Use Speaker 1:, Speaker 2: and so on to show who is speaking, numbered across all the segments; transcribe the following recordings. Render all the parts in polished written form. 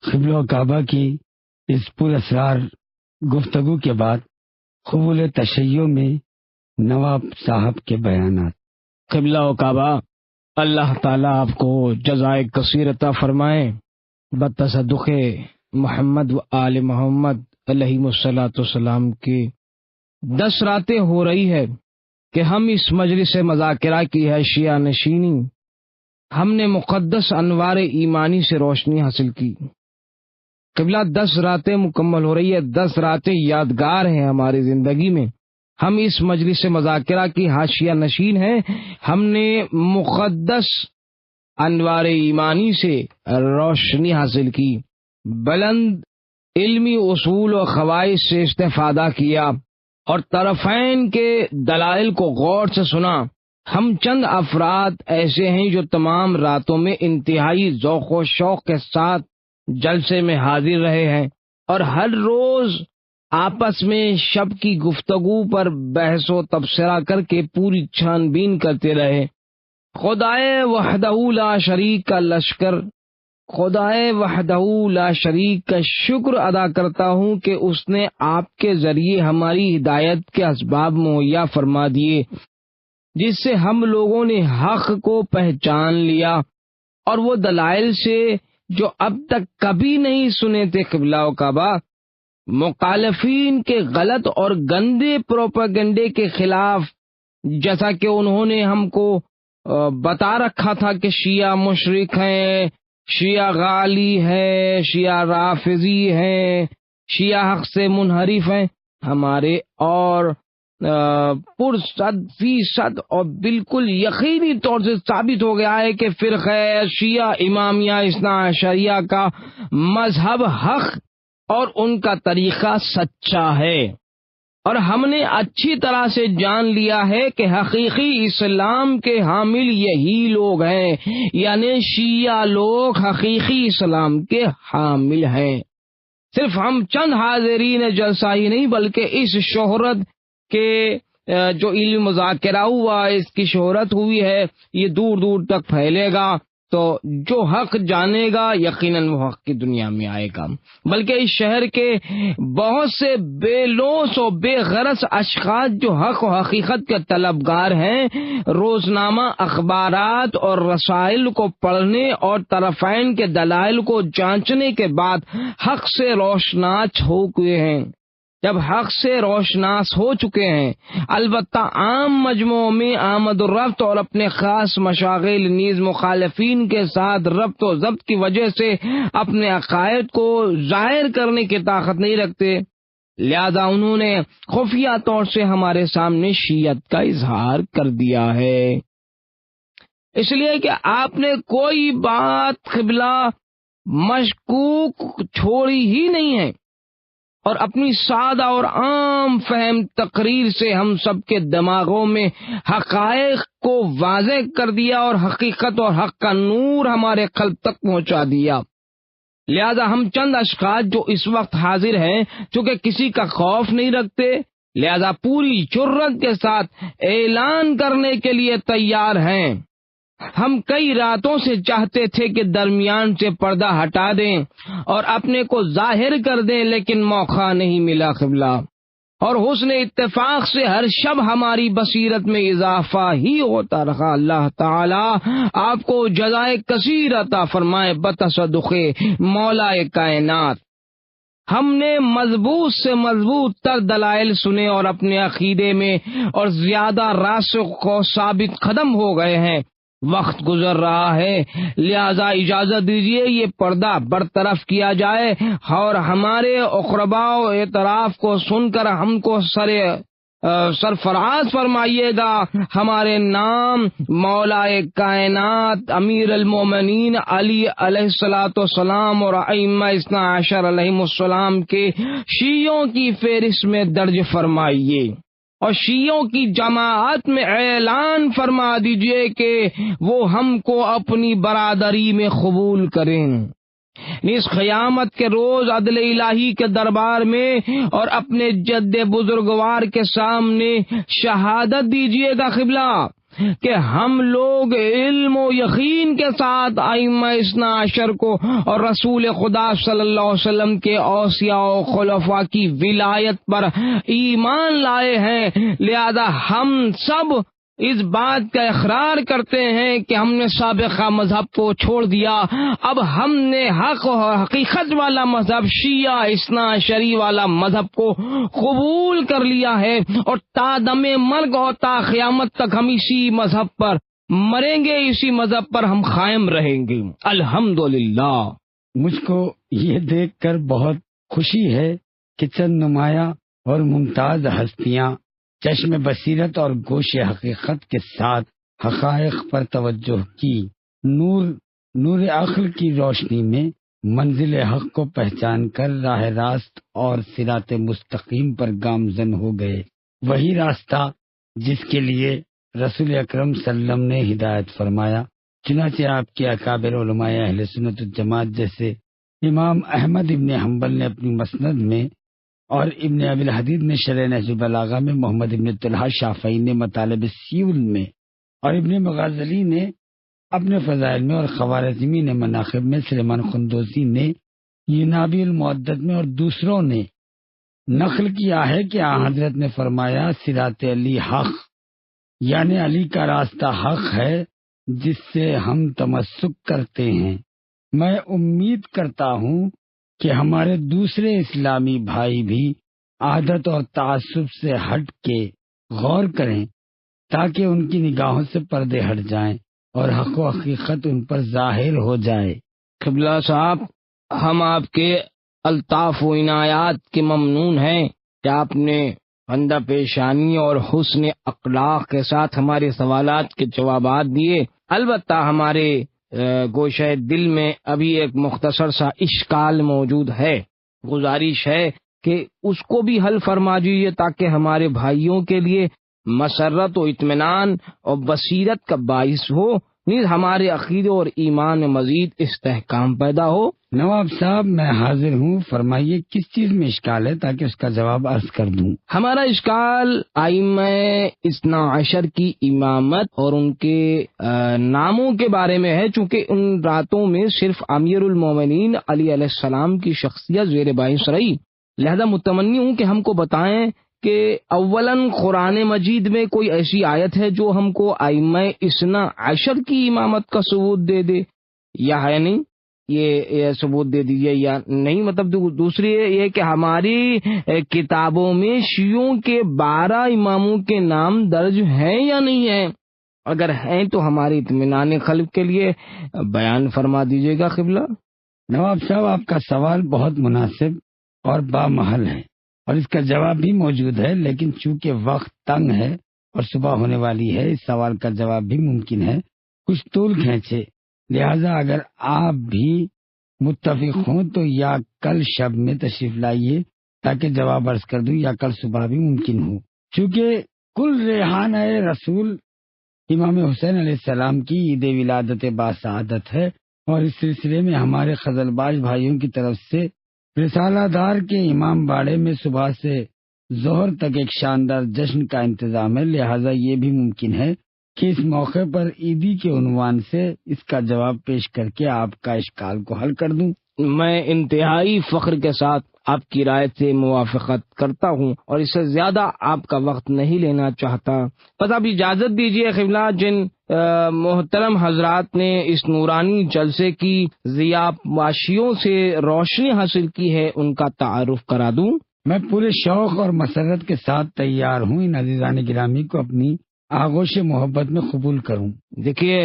Speaker 1: قبلہ و کعبہ کی اس پر اسرار گفتگو کے بعد قبول تشیع میں نواب صاحب کے بیانات۔
Speaker 2: قبلہ و کعبہ، اللہ تعالیٰ آپ کو جزائے کثیر عطا فرمائے بتصدق محمد و آل محمد علیہ الصلاۃ والسلام کی 10 راتیں ہو رہی ہے کہ ہم اس مجلس مذاکرہ کی ہے شیعہ نشینی، ہم نے مقدس انوار ایمانی سے روشنی حاصل کی۔ قبلہ 10 راتیں مکمل ہو رہی ہے، 10 راتیں یادگار ہیں ہماری زندگی میں۔ ہم اس مجلس مذاکرہ کی حاشیہ نشین ہیں، ہم نے مقدس انوار ایمانی سے روشنی حاصل کی، بلند علمی اصول و قواعد سے استفادہ کیا اور طرفین کے دلائل کو غور سے سنا۔ ہم چند افراد ایسے ہیں جو تمام راتوں میں انتہائی ذوق و شوق کے ساتھ جلسے میں حاضر رہے ہیں اور ہر روز آپس میں شب کی گفتگو پر بحث و تبصرہ کر کے پوری چھان بین کرتے رہے۔ خدائے وحدہ لا شریک کا لشکر، خدائے وحدہ لا شریک کا شکر ادا کرتا ہوں کہ اس نے آپ کے ذریعے ہماری ہدایت کے اسباب مہیا فرما دیے، جس سے ہم لوگوں نے حق کو پہچان لیا اور وہ دلائل سے جو اب تک کبھی نہیں سنے تھے۔ قبلہ و کعبہ، مخالفین کے غلط اور گندے پروپیگنڈے کے خلاف، جیسا کہ انہوں نے ہم کو بتا رکھا تھا کہ شیعہ مشرک ہیں، شیعہ غالی ہے، شیعہ رافضی ہیں، شیعہ حق سے منحرف ہیں، ہمارے اور %% اور بالکل یقینی طور سے ثابت ہو گیا ہے کہ فرقہ شیعہ امامیہ اثنا عشریہ کا مذہب حق اور ان کا طریقہ سچا ہے، اور ہم نے اچھی طرح سے جان لیا ہے کہ حقیقی اسلام کے حامل یہی لوگ ہیں، یعنی شیعہ لوگ حقیقی اسلام کے حامل ہیں۔ صرف ہم چند حاضرین جلسہ ہی نہیں بلکہ اس شہرت کے جو علم مذاکرہ ہوا، اس کی شہرت ہوئی ہے، یہ دور دور تک پھیلے گا، تو جو حق جانے گا یقیناً وہ حق کی دنیا میں آئے گا۔ بلکہ اس شہر کے بہت سے بے لوث و بے غرض اشخاص جو حق و حقیقت کے طلبگار ہیں، روزنامہ اخبارات اور رسائل کو پڑھنے اور طرفین کے دلائل کو جانچنے کے بعد حق سے روشناس ہو گئے ہیں۔ جب حق سے روشناس ہو چکے ہیں، البتہ عام مجموعوں میں آمد و رفت اور اپنے خاص مشاغل نیز مخالفین کے ساتھ ربط و ضبط کی وجہ سے اپنے عقائد کو ظاہر کرنے کی طاقت نہیں رکھتے، لہذا انہوں نے خفیہ طور سے ہمارے سامنے شیعت کا اظہار کر دیا ہے۔ اس لیے کہ آپ نے کوئی بات قبلہ مشکوک چھوڑی ہی نہیں ہے، اور اپنی سادہ اور عام فہم تقریر سے ہم سب کے دماغوں میں حقائق کو واضح کر دیا اور حقیقت اور حق کا نور ہمارے قلب تک پہنچا دیا۔ لہذا ہم چند اشخاص جو اس وقت حاضر ہیں، چونکہ کسی کا خوف نہیں رکھتے، لہذا پوری جرأت کے ساتھ اعلان کرنے کے لیے تیار ہیں۔ ہم کئی راتوں سے چاہتے تھے کہ درمیان سے پردہ ہٹا دیں اور اپنے کو ظاہر کر دیں، لیکن موقع نہیں ملا قبلہ، اور حسن اتفاق سے ہر شب ہماری بصیرت میں اضافہ ہی ہوتا رہا۔ اللہ تعالی آپ کو جزائے کثیر عطا فرمائے بتصدق مولا کائنات۔ ہم نے مضبوط سے مضبوط تر دلائل سنے اور اپنے عقیدے میں اور زیادہ راسخ و ثابت قدم ہو گئے ہیں۔ وقت گزر رہا ہے، لہذا اجازت دیجیے یہ پردہ برطرف کیا جائے اور ہمارے اقرباء و اعتراف کو سن کر ہم کو سرفراز فرمائیے گا۔ ہمارے نام مولا کائنات امیر المومنین علی علیہ الصلوۃ والسلام اور ائمہ اثنا عشر علیہم السلام کے شیعوں کی فہرست میں درج فرمائیے، اور شیعوں کی جماعت میں اعلان فرما دیجئے کہ وہ ہم کو اپنی برادری میں قبول کریں۔ اس قیامت کے روز عدل الہی کے دربار میں اور اپنے جد بزرگوار کے سامنے شہادت دیجئے گا قبلہ کہ ہم لوگ علم و یقین کے ساتھ ائمہ اثنا عشر کو اور رسول خدا صلی اللہ علیہ وسلم کے اوصیاء و خلفاء کی ولایت پر ایمان لائے ہیں، لہذا ہم سب اس بات کا اقرار کرتے ہیں کہ ہم نے سابقہ مذہب کو چھوڑ دیا، اب ہم نے حق و حقیقت والا مذہب شیعہ اثنا عشری والا مذہب کو قبول کر لیا ہے، اور تا دم مرگ اور تا قیامت تک ہم اسی مذہب پر مریں گے، اسی مذہب پر ہم قائم رہیں گے، الحمدللہ۔
Speaker 1: مجھ کو یہ دیکھ کر بہت خوشی ہے کہ چند نمایاں اور ممتاز ہستیاں چشم بصیرت اور گوش حقیقت کے ساتھ حقائق پر توجہ کی، نور عقل کی روشنی میں منزل حق کو پہچان کر راہ راست اور صراط مستقیم پر گامزن ہو گئے، وہی راستہ جس کے لیے رسول اکرم صلی اللہ علیہ وسلم نے ہدایت فرمایا۔ چنانچہ آپ کے اکابر علماء اہل سنت والجماعت جیسے امام احمد ابن حنبل نے اپنی مسند میں، اور ابن ابی الحدید نے شرح نہج البلاغہ میں، محمد ابن طلحہ شافعی نے مطالب سیول میں، اور ابن مغازلی نے اپنے فضائل میں، اور خوارزمی نے مناقب میں، سلیمان خندوسی نے ینابی المعدد میں، اور دوسروں نے نقل کیا ہے کہ حضرت نے فرمایا صراط علی حق، یعنی علی کا راستہ حق ہے جس سے ہم تمسک کرتے ہیں۔ میں امید کرتا ہوں کہ ہمارے دوسرے اسلامی بھائی بھی عادت اور تعصب سے ہٹ کے غور کریں تاکہ ان کی نگاہوں سے پردے ہٹ جائیں اور حق و حقیقت ان پر ظاہر ہو جائے۔
Speaker 2: قبلہ صاحب، ہم آپ کے الطاف و عنایات کے ممنون ہیں کہ آپ نے بندہ پیشانی اور حسن اخلاق کے ساتھ ہمارے سوالات کے جوابات دیے۔ البتہ ہمارے گوشہ دل میں ابھی ایک مختصر سا اشکال موجود ہے، گزارش ہے کہ اس کو بھی حل فرما دیجیے تاکہ ہمارے بھائیوں کے لیے مسرت و اطمینان اور بصیرت کا باعث ہو، نیز ہمارے عقیدے اور ایمان میں مزید استحکام پیدا ہو۔
Speaker 1: نواب صاحب، میں حاضر ہوں، فرمائیے کس چیز میں اشکال ہے تاکہ اس کا جواب عرض کر دوں۔
Speaker 2: ہمارا اشکال ائمہ اثنا عشر کی امامت اور ان کے ناموں کے بارے میں ہے، چونکہ ان راتوں میں صرف امیر المومنین علی علیہ السلام کی شخصیت زیر بحث رہی، لہذا متمنی ہوں کہ ہم کو بتائیں کہ اولاً قرآن مجید میں کوئی ایسی آیت ہے جو ہم کو ائمہ اثنا عشر کی امامت کا ثبوت دے دے، یا ہے نہیں، یہ ثبوت دے دیجیے یا نہیں۔ مطلب دوسری یہ کہ ہماری کتابوں میں شیعوں کے 12 اماموں کے نام درج ہیں یا نہیں ہیں، اگر ہیں تو ہماری اطمینان قلب کے لیے بیان فرما دیجیے گا قبلہ۔
Speaker 1: نواب صاحب، آپ کا سوال بہت مناسب اور بامحل ہے اور اس کا جواب بھی موجود ہے، لیکن چونکہ وقت تنگ ہے اور صبح ہونے والی ہے، اس سوال کا جواب بھی ممکن ہے کچھ طول کھینچے، لہذا اگر آپ بھی متفق ہوں تو یا کل شب میں تشریف لائیے تاکہ جواب عرض کر دوں، یا کل صبح بھی ممکن ہو، چونکہ کل ریحان رسول امام حسین علیہ السلام کی عید ولادت باسعادت ہے، اور اس سلسلے میں ہمارے خزل باز بھائیوں کی طرف سے رسالہ دار کے امام باڑے میں صبح سے ظہر تک ایک شاندار جشن کا انتظام ہے، لہذا یہ بھی ممکن ہے کہ اس موقع پر عیدی کے عنوان سے اس کا جواب پیش کر کے آپ کا اشکال کو حل کر دوں۔
Speaker 2: میں انتہائی فخر کے ساتھ آپ کی رائے سے موافقت کرتا ہوں اور اس سے زیادہ آپ کا وقت نہیں لینا چاہتا۔ بس آپ اجازت دیجیے قبلہ، جن محترم حضرات نے اس نورانی جلسے کی ضیاء سے روشنی حاصل کی ہے ان کا تعارف کرا دوں۔
Speaker 1: میں پورے شوق اور مسرت کے ساتھ تیار ہوں ان عزیزان گرامی کو اپنی آغوش محبت میں قبول کروں۔
Speaker 2: دیکھیے،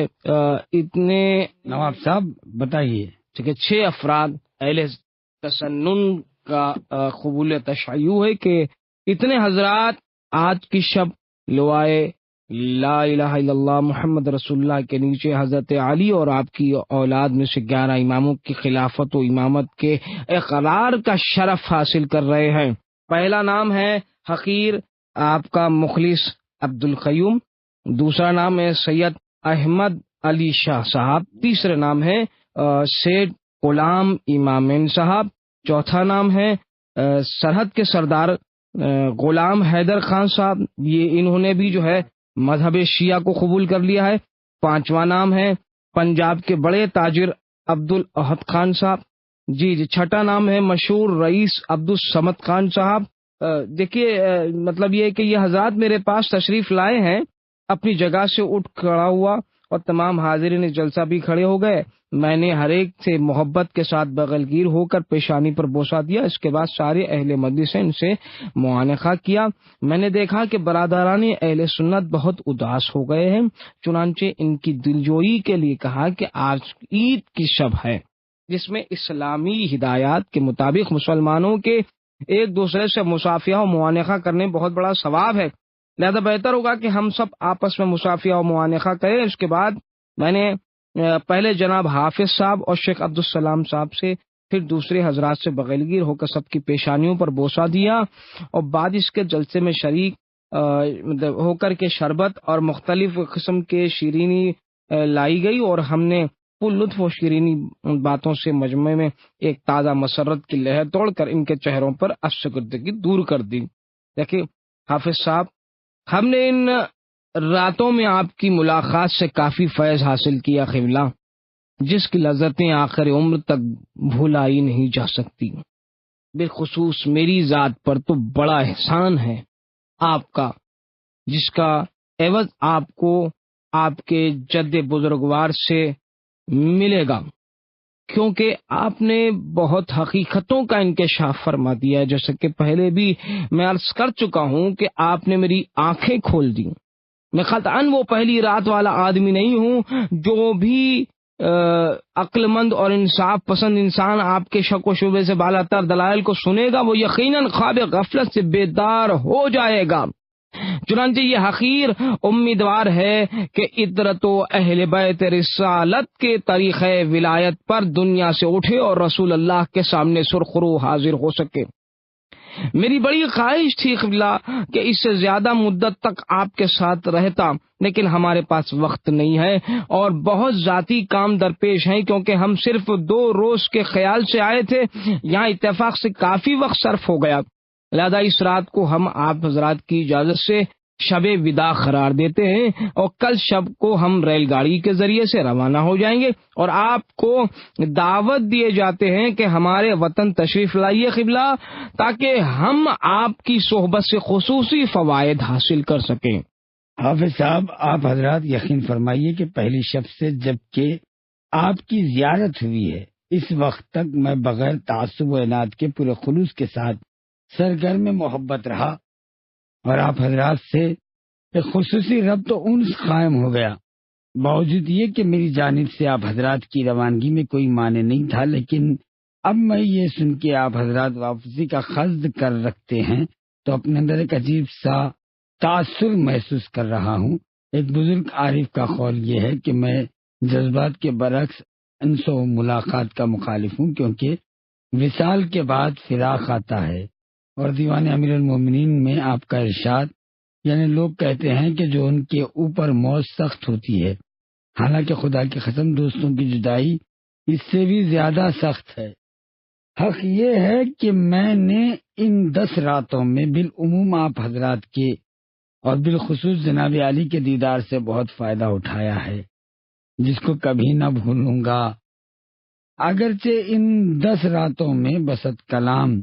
Speaker 2: اتنے
Speaker 1: نواب صاحب بتائیے۔
Speaker 2: 6 افراد اہل تسنن کا قبول تشیع ہے کہ اتنے حضرات آج کی شب لوائے لا الہ الا اللہ محمد رسول اللہ کے نیچے حضرت علی اور آپ کی اولاد میں سے 11 اماموں کی خلافت و امامت کے اقرار کا شرف حاصل کر رہے ہیں۔ پہلا نام ہے حقیر آپ کا مخلص عبد القیوم، دوسرا نام ہے سید احمد علی شاہ صاحب، تیسرا نام ہے سید غلام امامین صاحب، چوتھا نام ہے سرحد کے سردار غلام حیدر خان صاحب، یہ انہوں نے بھی جو ہے مذہب شیعہ کو قبول کر لیا ہے۔ 5واں نام ہے پنجاب کے بڑے تاجر عبد الاحد خان صاحب۔ جی 6واں نام ہے مشہور رئیس عبد الصمد خان صاحب۔ دیکھیے مطلب یہ ہے کہ یہ حضرات میرے پاس تشریف لائے ہیں، اپنی جگہ سے اٹھ کھڑا ہوا اور تمام حاضرین جلسہ بھی کھڑے ہو گئے۔ میں نے ہر ایک سے محبت کے ساتھ بغلگیر ہو کر پیشانی پر بوسہ دیا۔ اس کے بعد سارے اہل مجلس ان سے معانقہ کیا۔ میں نے دیکھا کہ برادران اہل سنت بہت اداس ہو گئے ہیں، چنانچہ ان کی دلجوئی کے لیے کہا کہ آج عید کی شب ہے، جس میں اسلامی ہدایات کے مطابق مسلمانوں کے ایک دوسرے سے مصافحہ و معانقہ کرنے بہت بڑا ثواب ہے، لہذا بہتر ہوگا کہ ہم سب آپس میں مصافحہ و معانقہ کریں۔ اس کے بعد میں نے پہلے جناب حافظ صاحب اور شیخ عبدالسلام صاحب سے، پھر دوسرے حضرات سے بغلگیر ہو کر سب کی پیشانیوں پر بوسہ دیا، اور بعد اس کے جلسے میں شریک ہو کر کے شربت اور مختلف قسم کے شیرینی لائی گئی، اور ہم نے پل لطف و شیرینی باتوں سے مجمع میں ایک تازہ مسرت کی لہر توڑ کر ان کے چہروں پر اشکردگی دور کر دی۔ دیکھیے حافظ صاحب، ہم نے ان راتوں میں آپ کی ملاقات سے کافی فیض حاصل کیا قبلہ، جس کی لذتیں آخر عمر تک بھولائی نہیں جا سکتی۔ بالخصوص میری ذات پر تو بڑا احسان ہے آپ کا، جس کا عوض آپ کو آپ کے جد بزرگوار سے ملے گا، کیونکہ آپ نے بہت حقیقتوں کا انکشاف فرما دیا ہے۔ جیسے کہ پہلے بھی میں عرض کر چکا ہوں کہ آپ نے میری آنکھیں کھول دی۔ میں قطعاً وہ پہلی رات والا آدمی نہیں ہوں، جو بھی عقل مند اور انصاف پسند انسان آپ کے شک و شبے سے بالا تر دلائل کو سنے گا، وہ یقیناً خواب غفلت سے بیدار ہو جائے گا۔ چنانچہ یہ حقیر امیدوار ہے کہ عطرت و اہل بیت رسالت کے طریقۂ ولایت پر دنیا سے اٹھے اور رسول اللہ کے سامنے سرخرو حاضر ہو سکے۔ میری بڑی خواہش تھی قبلہ کہ اس سے زیادہ مدت تک آپ کے ساتھ رہتا، لیکن ہمارے پاس وقت نہیں ہے اور بہت ذاتی کام درپیش ہیں، کیونکہ ہم صرف 2 روز کے خیال سے آئے تھے، یہاں اتفاق سے کافی وقت صرف ہو گیا، لہذا اس رات کو ہم آپ حضرات کی اجازت سے شب وداع قرار دیتے ہیں، اور کل شب کو ہم ریل گاڑی کے ذریعے سے روانہ ہو جائیں گے، اور آپ کو دعوت دیے جاتے ہیں کہ ہمارے وطن تشریف لائیے قبلہ، تاکہ ہم آپ کی صحبت سے خصوصی فوائد حاصل کر سکیں۔
Speaker 1: حافظ صاحب، آپ حضرات یقین فرمائیے کہ پہلی شب سے جب کہ آپ کی زیارت ہوئی ہے، اس وقت تک میں بغیر تعصب و عناد کے پورے خلوص کے ساتھ سرگرم محبت رہا، اور آپ حضرات سے ایک خصوصی ربط و انس قائم ہو گیا۔ باوجود یہ کہ میری جانب سے آپ حضرات کی روانگی میں کوئی معنی نہیں تھا، لیکن اب میں یہ سن کے آپ حضرات واپسی کا قصد کر رکھتے ہیں تو اپنے اندر ایک عجیب سا تاثر محسوس کر رہا ہوں۔ ایک بزرگ عارف کا قول یہ ہے کہ میں جذبات کے برعکس انس و ملاقات کا مخالف ہوں، کیونکہ وصال کے بعد فراق آتا ہے، اور دیوان امیر المومنین میں آپ کا ارشاد، یعنی لوگ کہتے ہیں کہ جو ان کے اوپر موت سخت ہوتی ہے، حالانکہ خدا کی قسم دوستوں کی جدائی اس سے بھی زیادہ سخت ہے۔ حق یہ ہے کہ میں نے ان 10 راتوں میں بالعموم آپ حضرات کے اور بالخصوص جناب علی کے دیدار سے بہت فائدہ اٹھایا ہے، جس کو کبھی نہ بھولوں گا۔ اگرچہ ان 10 راتوں میں بسط کلام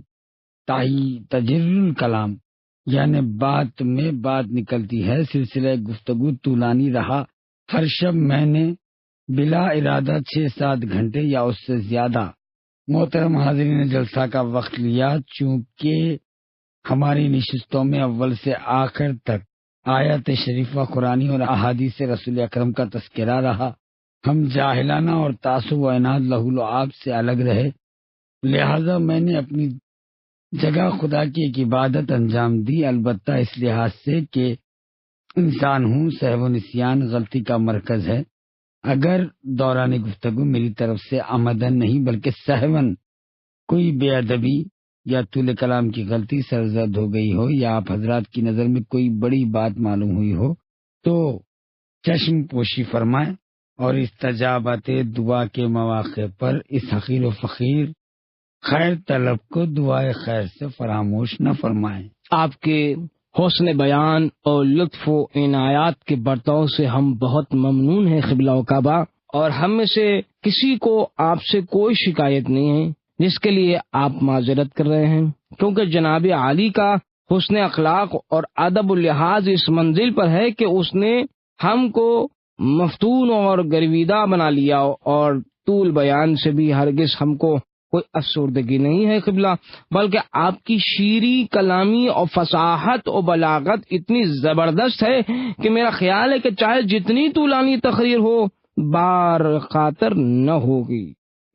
Speaker 1: تجر الکلام، یعنی بات میں بات نکلتی ہے، سلسلہ گفتگو طولانی رہا۔ ہر شب میں نے بلا ارادہ 6-7 گھنٹے یا اس سے زیادہ محترم حاضرین جلسہ کا وقت لیا، چونکہ ہماری نشستوں میں اول سے آخر تک آیات شریفہ قرآنی اور احادیث رسول اکرم کا تذکرہ رہا۔ ہم جاہلانہ اور تعصب و عناد لہو لعاب سے الگ رہے، لہذا میں نے اپنی جگہ خدا کی ایک عبادت انجام دی، البتہ اس لحاظ سے کہ انسان ہوں، سہو و نسیان غلطی کا مرکز ہے۔ اگر دوران گفتگو میری طرف سے عمدن نہیں بلکہ سہون کوئی بے ادبی یا طول کلام کی غلطی سرزد ہو گئی ہو، یا آپ حضرات کی نظر میں کوئی بڑی بات معلوم ہوئی ہو، تو چشم پوشی فرمائیں، اور استجابت دعا کے مواقع پر اس حقیر و فقیر خیر طلب کو دعائے خیر سے فراموش نہ فرمائیں۔
Speaker 2: آپ کے حسن بیان اور لطف و عنایات کے برتاؤ سے ہم بہت ممنون ہیں قبلہ و کعبہ، اور ہم میں سے کسی کو آپ سے کوئی شکایت نہیں ہے جس کے لیے آپ معذرت کر رہے ہیں، کیونکہ جناب عالی کا حسن اخلاق اور ادب و لحاظ اس منزل پر ہے کہ اس نے ہم کو مفتون اور گرویدہ بنا لیا، اور طول بیان سے بھی ہرگز ہم کو کوئی افسردگی نہیں ہے قبلہ، بلکہ آپ کی شیریں کلامی اور فصاحت و بلاغت اتنی زبردست ہے کہ میرا خیال ہے کہ چاہے جتنی طولانی تقریر ہو بار خاطر نہ ہوگی۔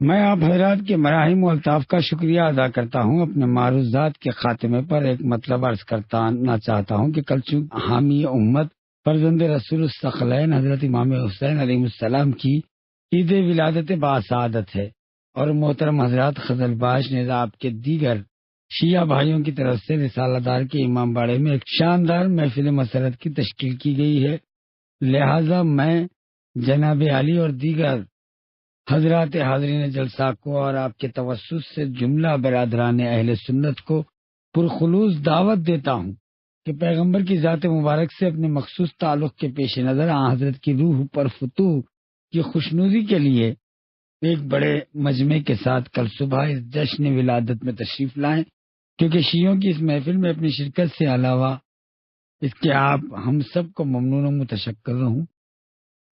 Speaker 1: میں آپ حضرات کے مراحم و الطاف کا شکریہ ادا کرتا ہوں۔ اپنے معروضات کے خاتمے پر ایک مطلب عرض کرنا چاہتا ہوں کہ کل چونکہ حامی امت فرزند رسول الثقلین حضرت امام حسین علیہ السلام کی عید ولادت باسعادت ہے، اور محترم حضرات خزل باش نے آپ کے دیگر شیعہ بھائیوں کی طرف سے رسالہ دار کے امام باڑے میں ایک شاندار محفل مسرت کی تشکیل کی گئی ہے، لہذا میں جناب علی اور دیگر حضرات حاضرین جلسہ کو اور آپ کے توسط سے جملہ برادران اہل سنت کو پرخلوص دعوت دیتا ہوں کہ پیغمبر کی ذات مبارک سے اپنے مخصوص تعلق کے پیش نظر آن حضرت کی روح پر فتوح کی خوشنودی کے لیے ایک بڑے مجمع کے ساتھ کل صبح اس جشن ولادت میں تشریف لائیں، کیونکہ شیعوں کی اس محفل میں اپنی شرکت سے علاوہ اس کے آپ ہم سب کو ممنون و متشکر ہوں۔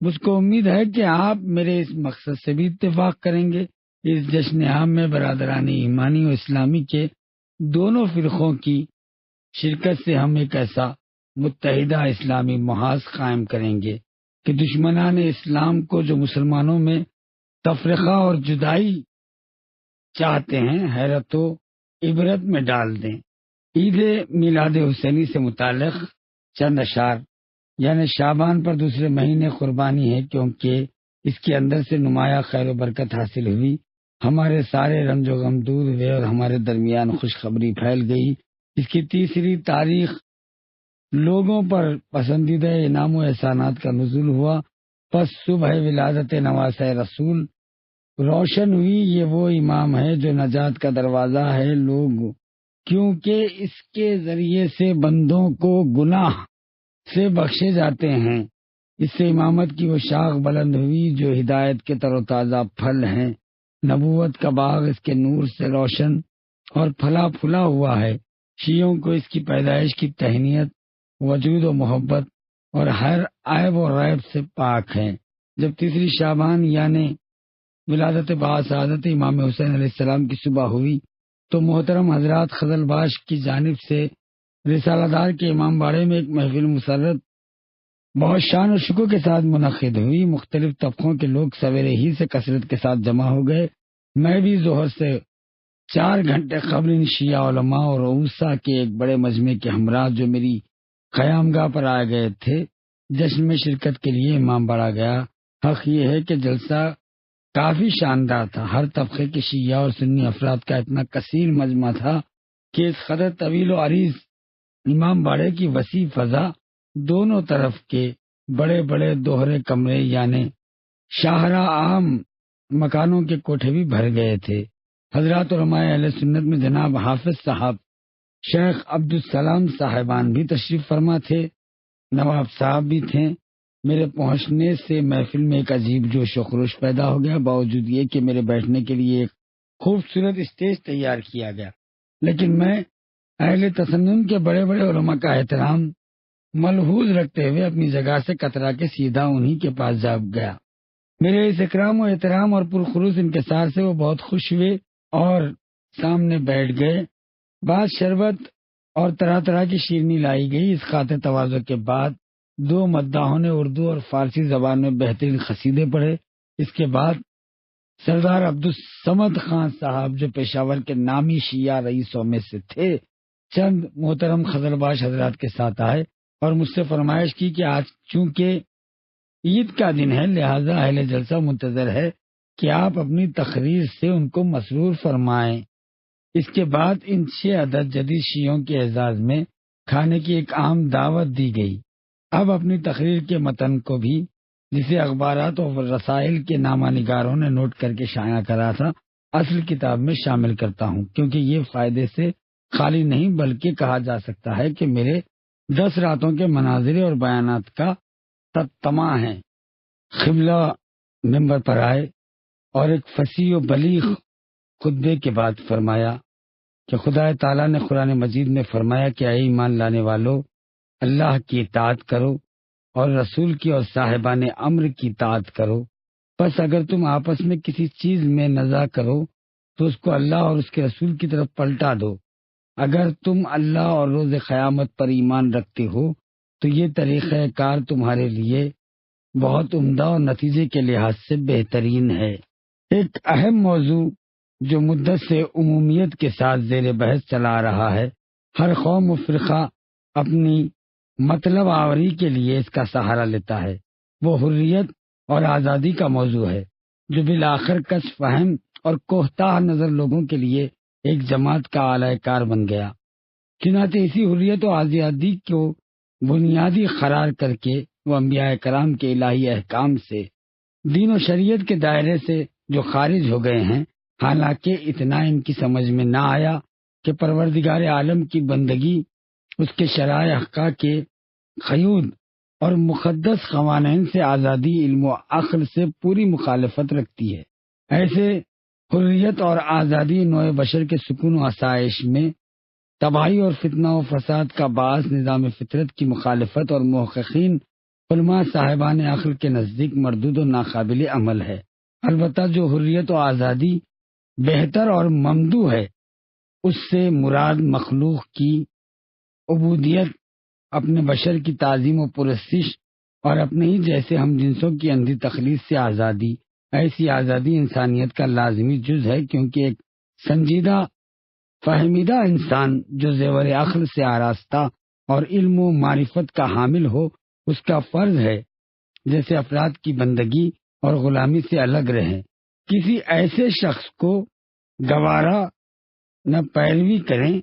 Speaker 1: مجھ کو امید ہے کہ آپ میرے اس مقصد سے بھی اتفاق کریں گے۔ اس جشن عام میں برادران ایمانی و اسلامی کے دونوں فرقوں کی شرکت سے ہم ایک ایسا متحدہ اسلامی محاذ قائم کریں گے کہ دشمنان اسلام کو جو مسلمانوں میں تفرقہ اور جدائی چاہتے ہیں حیرت و عبرت میں ڈال دیں۔ عید میلاد حسینی سے متعلق چند اشعار، یعنی شعبان پر دوسرے مہینے قربانی ہے کیونکہ اس کے اندر سے نمایاں خیر و برکت حاصل ہوئی، ہمارے سارے رنج و غم دور ہوئے اور ہمارے درمیان خوشخبری پھیل گئی۔ اس کی تیسری تاریخ لوگوں پر پسندیدہ انعام و احسانات کا نزول ہوا، پس صبح ولادت نواسہ رسول روشن ہوئی۔ یہ وہ امام ہے جو نجات کا دروازہ ہے لوگ، کیونکہ اس کے ذریعے سے بندوں کو گناہ سے بخشے جاتے ہیں۔ اس سے امامت کی وہ شاخ بلند ہوئی جو ہدایت کے تر و تازہ پھل ہیں۔ نبوت کا باغ اس کے نور سے روشن اور پھلا پھلا ہوا ہے۔ شیعوں کو اس کی پیدائش کی تہنیت، وجود و محبت اور ہر عیب و ریب سے پاک ہے۔ جب تیسری شعبان یعنی ولادت باسعادت امام حسین علیہ السلام کی صبح ہوئی تو محترم حضرات خزل باش کی جانب سے رسالہ دار کے امام باڑے میں ایک محفل مسرت بہت شان و شکوہ کے ساتھ منعقد ہوئی۔ مختلف طبقوں کے لوگ سویرے ہی سے کثرت کے ساتھ جمع ہو گئے۔ میں بھی ظہر سے 4 گھنٹے قبل ان شیعہ علماء اور اوسا کے ایک بڑے مجمع کے ہمراہ جو میری قیامگاہ پر آ گئے تھے جشن میں شرکت کے لیے امام باڑہ گیا۔ حق یہ ہے کہ جلسہ کافی شاندار تھا۔ ہر طبقے کے شیعہ اور سنی افراد کا اتنا کثیر مجمع تھا کہ اس قدر طویل و عریض امام باڑے کی وسیع فضا دونوں طرف کے بڑے بڑے دوہرے کمرے یعنی شاہراہ عام مکانوں کے کوٹھے بھی بھر گئے تھے۔ حضرات علماء اہل سنت میں جناب حافظ صاحب، شیخ عبدالسلام صاحبان بھی تشریف فرما تھے، نواب صاحب بھی تھے۔ میرے پہنچنے سے محفل میں ایک عجیب جوش و خروش پیدا ہو گیا، باوجود یہ کہ میرے بیٹھنے کے لیے ایک خوبصورت اسٹیج تیار کیا گیا، لیکن میں اہل تسنن کے بڑے بڑے علماء کا احترام ملحوظ رکھتے ہوئے اپنی جگہ سے کترا کے سیدھا انہی کے پاس جا گیا۔ میرے اس اکرام و احترام اور پرخلوص انکسار سے وہ بہت خوش ہوئے اور سامنے بیٹھ گئے۔ بعد شربت اور طرح طرح کی شیرنی لائی گئی۔ اس خاطر تواضع کے بعد 2 مداحوں نے اردو اور فارسی زبان میں بہترین قصیدے پڑھے۔ اس کے بعد سردار عبدالصمد خان صاحب جو پشاور کے نامی شیعہ رئیسوں میں سے تھے چند محترم خزل باش حضرات کے ساتھ آئے اور مجھ سے فرمائش کی کہ آج چونکہ عید کا دن ہے لہذا اہل جلسہ منتظر ہے کہ آپ اپنی تقریر سے ان کو مسرور فرمائیں۔ اس کے بعد ان 6 عدد جدید شیعوں کے اعزاز میں کھانے کی ایک عام دعوت دی گئی۔ اب اپنی تقریر کے متن کو بھی، جسے اخبارات اور رسائل کے نامہ نگاروں نے نوٹ کر کے شائع کرا تھا، اصل کتاب میں شامل کرتا ہوں، کیونکہ یہ فائدے سے خالی نہیں بلکہ کہا جا سکتا ہے کہ میرے 10 راتوں کے مناظر اور بیانات کا تتمہ ہے۔ قبلہ ممبر پر آئے اور ایک فصیح و بلیغ خطبے کے بعد فرمایا کہ خدا تعالیٰ نے قرآن مجید میں فرمایا کہ اے ایمان لانے والو، اللہ کی اطاعت کرو اور رسول کی اور صاحبان امر کی اطاعت کرو۔ بس اگر تم آپس میں کسی چیز میں نزاع کرو تو اس کو اللہ اور اس کے رسول کی طرف پلٹا دو۔ اگر تم اللہ اور روز قیامت پر ایمان رکھتے ہو تو یہ طریقہ کار تمہارے لیے بہت عمدہ اور نتیجے کے لحاظ سے بہترین ہے۔ ایک اہم موضوع جو مدت سے عمومیت کے ساتھ زیر بحث چلا رہا ہے، ہر قوم و فرقہ اپنی مطلب آوری کے لیے اس کا سہارا لیتا ہے، وہ حریت اور آزادی کا موضوع ہے، جو بالآخر کش فہم اور کوہتاہ نظر لوگوں کے لیے ایک جماعت کا اعلی کار بن گیا۔ چنانچہ اسی حریت و آزادی کو بنیادی قرار کر کے وہ انبیاء کرام کے الہی احکام سے، دین و شریعت کے دائرے سے جو خارج ہو گئے ہیں، حالانکہ اتنا ان کی سمجھ میں نہ آیا کہ پروردگار عالم کی بندگی اس کے شرائع حقہ کے قیود اور مقدس قوانین سے آزادی علم و عقل سے پوری مخالفت رکھتی ہے۔ ایسے حریت اور آزادی نوع بشر کے سکون و آسائش میں تباہی اور فتنہ و فساد کا باعث نظام فطرت کی مخالفت اور محققین علماء صاحبان عقل کے نزدیک مردود و ناقابل عمل ہے۔ البتہ جو حریت و آزادی بہتر اور ممدوح ہے، اس سے مراد مخلوق کی عبودیت، اپنے بشر کی تعظیم و پرستش اور اپنے ہی جیسے ہم جنسوں کی اندھی تخلیق سے آزادی۔ ایسی آزادی انسانیت کا لازمی جز ہے، کیونکہ ایک سنجیدہ فہمیدہ انسان جو زیور عقل سے آراستہ اور علم و معرفت کا حامل ہو، اس کا فرض ہے جیسے افراد کی بندگی اور غلامی سے الگ رہیں۔ کسی ایسے شخص کو گوارا نہ پیروی کریں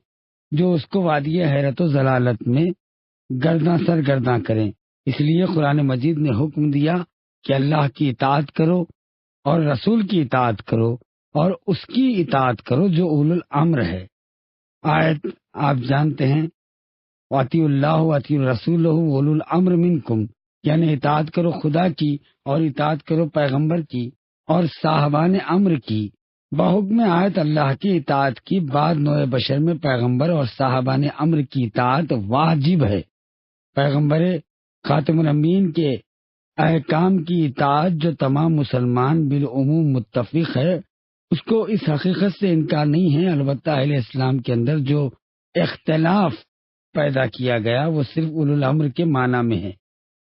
Speaker 1: جو اس کو وادی حیرت و ضلالت میں گرداں سرگرداں کریں۔ اس لیے قرآن مجید نے حکم دیا کہ اللہ کی اطاعت کرو اور رسول کی اطاعت کرو اور اس کی اطاعت کرو جو اولو الامر ہے۔ آیت آپ جانتے ہیں، وَأَطِیعُوا اللَّهَ وَأَطِیعُوا الرَّسُولَ وَأُولُو الْأَمْرِ مِنکُم، یعنی اطاعت کرو خدا کی اور اطاعت کرو پیغمبر کی اور صاحبان امر کی۔ بحکم آیت اللہ کی اطاعت کی بعد نوع بشر میں پیغمبر اور صاحبان امر کی اطاعت واجب ہے۔ پیغمبر خاتم الانبیین کے احکام کی اطاعت جو تمام مسلمان بالعموم متفق ہے، اس کو اس حقیقت سے انکار نہیں ہے۔ البتہ اہل اسلام کے اندر جو اختلاف پیدا کیا گیا وہ صرف اولو الامر کے معنی میں ہے،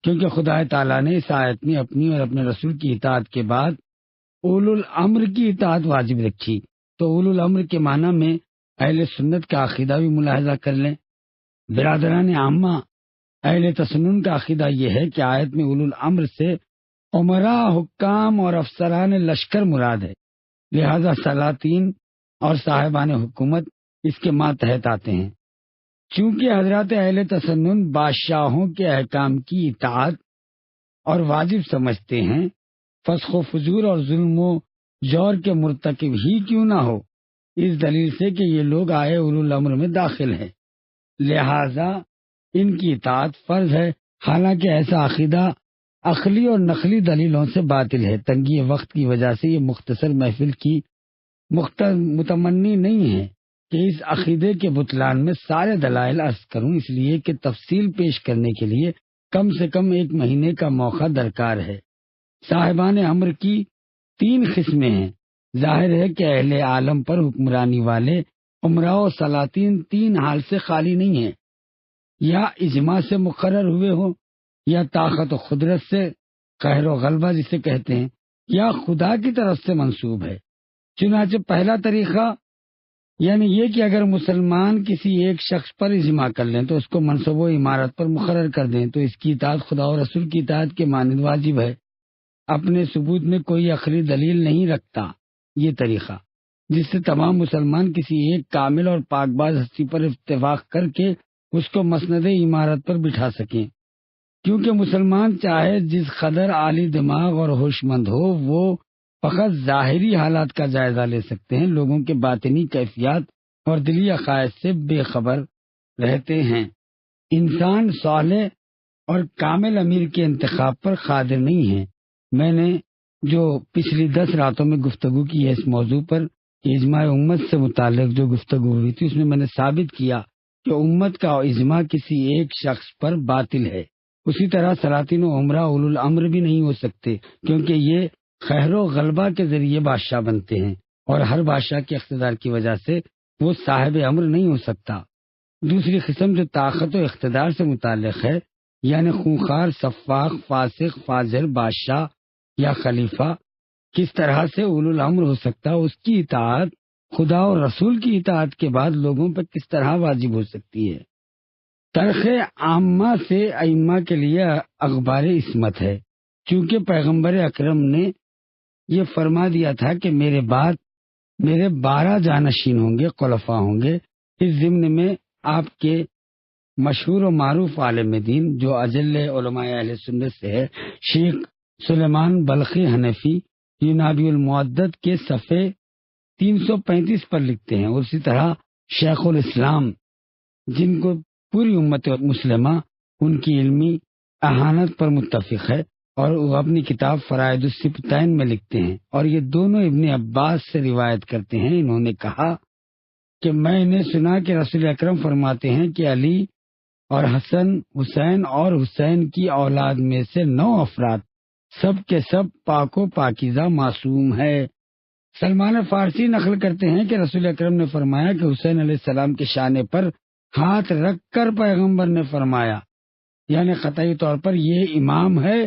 Speaker 1: کیونکہ خدا تعالیٰ نے اس آیت میں اپنی اور اپنے رسول کی اطاعت کے بعد اولو الامر کی اطاعت واجب رکھی۔ تو اولو الامر کے معنی میں اہل سنت کا عقیدہ بھی ملاحظہ کر لیں۔ برادران عامہ اہل تسنن کا عقیدہ یہ ہے کہ آیت میں اولو الامر سے عمراء، حکام اور افسران لشکر مراد ہے، لہذا سلاطین اور صاحبان حکومت اس کے ماتحت آتے ہیں۔ چونکہ حضرات اہل تسنن بادشاہوں کے احکام کی اطاعت اور واجب سمجھتے ہیں، فسق و فجور اور ظلم و جور کے مرتکب ہی کیوں نہ ہو، اس دلیل سے کہ یہ لوگ آئے اولو الامر میں داخل ہیں، لہذا ان کی اطاعت فرض ہے۔ حالانکہ ایسا عقیدہ عقلی اور نقلی دلیلوں سے باطل ہے۔ تنگی وقت کی وجہ سے یہ مختصر محفل کی متمنی نہیں ہے کہ اس عقیدے کے بطلان میں سارے دلائل عرض کروں، اس لیے کہ تفصیل پیش کرنے کے لیے کم سے کم 1 مہینے کا موقع درکار ہے۔ صاحبان امر کی 3 قسمیں ہیں۔ ظاہر ہے کہ اہل عالم پر حکمرانی والے عمراء و سلاطین 3 حال سے خالی نہیں ہیں، یا اجماع سے مقرر ہوئے ہوں، یا طاقت و قدرت سے، قہر و غلبہ جسے کہتے ہیں، یا خدا کی طرف سے منسوب ہے۔ چنانچہ پہلا طریقہ یعنی یہ کہ اگر مسلمان کسی ایک شخص پر اجماع کر لیں تو اس کو منصب و امارت پر مقرر کر دیں تو اس کی اطاعت خدا و رسول کی اطاعت کے مانند واجب ہے، اپنے ثبوت میں کوئی عقلی دلیل نہیں رکھتا۔ یہ طریقہ جس سے تمام مسلمان کسی ایک کامل اور پاک باز ہستی پر اتفاق کر کے اس کو مسند امارت پر بٹھا سکیں، کیونکہ مسلمان چاہے جس قدر عالی دماغ اور ہوش مند ہو، وہ فقط ظاہری حالات کا جائزہ لے سکتے ہیں، لوگوں کے باطنی کیفیات اور دلی عقائد سے بے خبر رہتے ہیں۔ انسان صالح اور کامل امیر کے انتخاب پر قادر نہیں ہے۔ میں نے جو پچھلی 10 راتوں میں گفتگو کی ہے اس موضوع پر، اجماع امت سے متعلق جو گفتگو ہوئی تھی، اس میں میں نے ثابت کیا کہ امت کا اجماع کسی ایک شخص پر باطل ہے۔ اسی طرح سلاطین و عمرا اولو الامر بھی نہیں ہو سکتے، کیونکہ یہ خیر و غلبہ کے ذریعے بادشاہ بنتے ہیں، اور ہر بادشاہ کے اقتدار کی وجہ سے وہ صاحب امر نہیں ہو سکتا۔ دوسری قسم جو طاقت و اقتدار سے متعلق ہے، یعنی خونخوار، سفاق، فاسق، فاجر بادشاہ یا خلیفہ کس طرح سے اولو الامر ہو سکتا، اس کی اطاعت خدا اور رسول کی اطاعت کے بعد لوگوں پر کس طرح واجب ہو سکتی ہے۔ ترخ عامہ سے ائمہ کے لیے اخبار عصمت ہے، چونکہ پیغمبر اکرم نے یہ فرما دیا تھا کہ میرے بعد میرے 12 جانشین ہوں گے، خلفاء ہوں گے۔ اس ضمن میں آپ کے مشہور و معروف عالم دین جو اجل علماء اہل سنت سے ہے، شیخ سلیمان بلخی حنفی، ینابی المعدد کے صفحے 335 پر لکھتے ہیں، اور اسی طرح شیخ الاسلام، جن کو پوری امت مسلمہ ان کی علمی اہانت پر متفق ہے، اور وہ اپنی کتاب فرائض السبتین میں لکھتے ہیں، اور یہ دونوں ابن عباس سے روایت کرتے ہیں۔ انہوں نے کہا کہ میں نے سنا کہ رسول اکرم فرماتے ہیں کہ علی اور حسن، حسین اور حسین کی اولاد میں سے 9 افراد سب کے سب پاک و پاکیزہ معصوم ہے۔ سلمان فارسی نقل کرتے ہیں کہ رسول اکرم نے فرمایا کہ حسین علیہ السلام کے شانے پر ہاتھ رکھ کر پیغمبر نے فرمایا، یعنی قطعی طور پر یہ امام ہے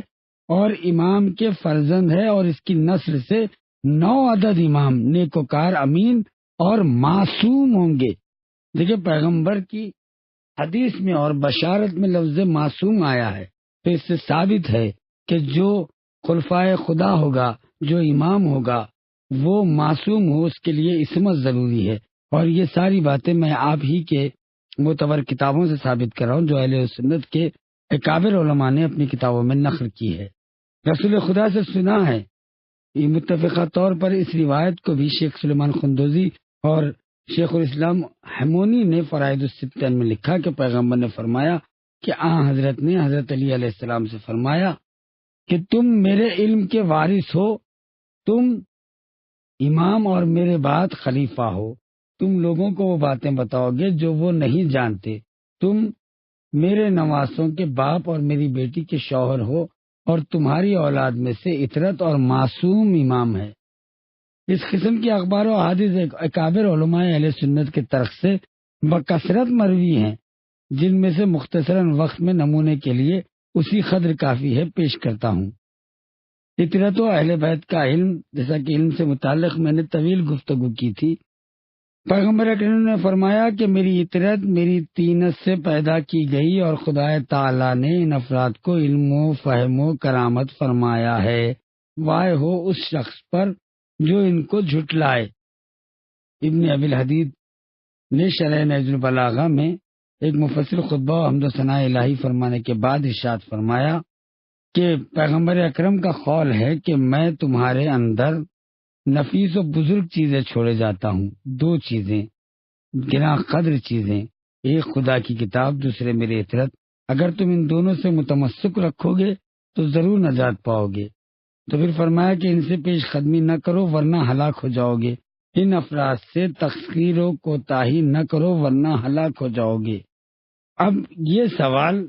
Speaker 1: اور امام کے فرزند ہے، اور اس کی نسل سے 9 عدد امام نیکوکار، امین اور معصوم ہوں گے۔ دیکھیں، پیغمبر کی حدیث میں اور بشارت میں لفظ معصوم آیا ہے، تو اس سے ثابت ہے کہ جو خلفائے خدا ہوگا، جو امام ہوگا، وہ معصوم ہو، اس کے لیے عصمت ضروری ہے۔ اور یہ ساری باتیں میں آپ ہی کے معتبر کتابوں سے ثابت کر رہا ہوں، جو اہل سنت کے اکابر علماء نے اپنی کتابوں میں نقل کی ہے۔ رسول خدا سے سنا ہے، یہ متفقہ طور پر اس روایت کو بھی شیخ سلیمان خندوزی اور شیخ الاسلام حمونی نے فرائض السبتین میں لکھا کہ پیغمبر نے فرمایا کہ حضرت نے حضرت علی علیہ السلام سے فرمایا کہ تم میرے علم کے وارث ہو، تم امام اور میرے بعد خلیفہ ہو، تم لوگوں کو وہ باتیں بتاؤ گے جو وہ نہیں جانتے، تم میرے نواسوں کے باپ اور میری بیٹی کے شوہر ہو، اور تمہاری اولاد میں سے اطرت اور معصوم امام ہے۔ اس قسم کی اخبار و احادیث اکابر علماء اہل سنت کے طرف سے بکثرت مروی ہیں، جن میں سے مختصراً وقت میں نمونے کے لیے اسی قدر کافی ہے پیش کرتا ہوں۔ اطرت و اہل بیت کا علم، جیسا کہ علم سے متعلق میں نے طویل گفتگو کی تھی، پیغمبر اکرم نے فرمایا کہ میری اطرت میری طینت سے پیدا کی گئی، اور خدا تعالی نے ان افراد کو علم و فہم و کرامت فرمایا ہے۔ وائے ہو اس شخص پر جو ان کو جھٹلائے۔ ابن ابی الحدید نے شرح نہج البلاغہ میں ایک مفصل خطبہ و حمد و ثناء الہی فرمانے کے بعد ارشاد فرمایا کہ پیغمبر اکرم کا قول ہے کہ میں تمہارے اندر نفیس و بزرگ چیزیں چھوڑے جاتا ہوں، 2 چیزیں، گراں قدر چیزیں، ایک خدا کی کتاب، دوسرے میری اطرت۔ اگر تم ان دونوں سے متمسک رکھو گے تو ضرور نجات پاؤ گے۔ تو پھر فرمایا کہ ان سے پیش قدمی نہ کرو ورنہ ہلاک ہو جاؤ گے، ان افراد سے تقصیر و کوتاہی نہ کرو ورنہ ہلاک ہو جاؤ گے۔ اب یہ سوال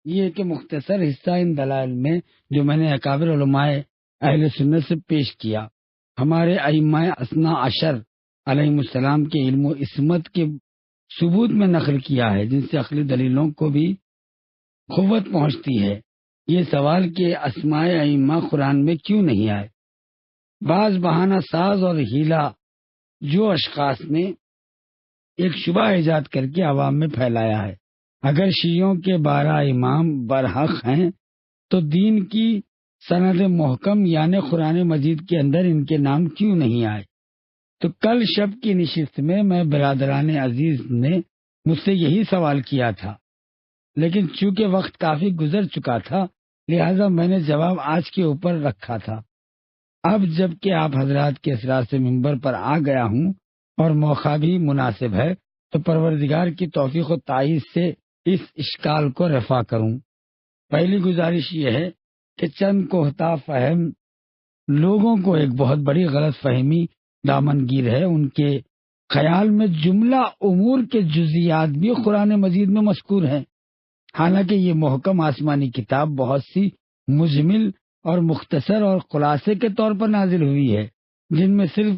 Speaker 1: یہ کہ مختصر حصہ ان دلائل میں جو میں نے اکابر علماء اہل سنت سے پیش کیا، ہمارے ائمہ اثنا عشر علیہم السلام کے علم و عصمت کے ثبوت میں نقل کیا ہے، جن سے عقلی دلیلوں کو بھی قوت پہنچتی ہے۔ یہ سوال کہ اسماء ائمہ قرآن میں کیوں نہیں آئے، بعض بہانہ ساز اور ہیلا جو اشخاص نے ایک شبہ ایجاد کر کے عوام میں پھیلایا ہے۔ اگر شیعوں کے 12 امام برحق ہیں تو دین کی سند محکم یعنی قرآن مجید کے اندر ان کے نام کیوں نہیں آئے؟ تو کل شب کی نشست میں برادران عزیز نے مجھ سے یہی سوال کیا تھا، لیکن چونکہ وقت کافی گزر چکا تھا لہذا میں نے جواب آج کے اوپر رکھا تھا۔ اب جب کہ آپ حضرات کے اسرار سے منبر پر آ گیا ہوں اور موقع بھی مناسب ہے تو پروردگار کی توفیق و تائید سے اس اشکال کو رفع کروں۔ پہلی گزارش یہ ہے کہ چند کوہتا فہم لوگوں کو ایک بہت بڑی غلط فہمی دامنگیر ہے۔ ان کے خیال میں جملہ امور کے جزیات بھی قرآن مجید میں مذکور ہیں، حالانکہ یہ محکم آسمانی کتاب بہت سی مجمل اور مختصر اور خلاصے کے طور پر نازل ہوئی ہے، جن میں صرف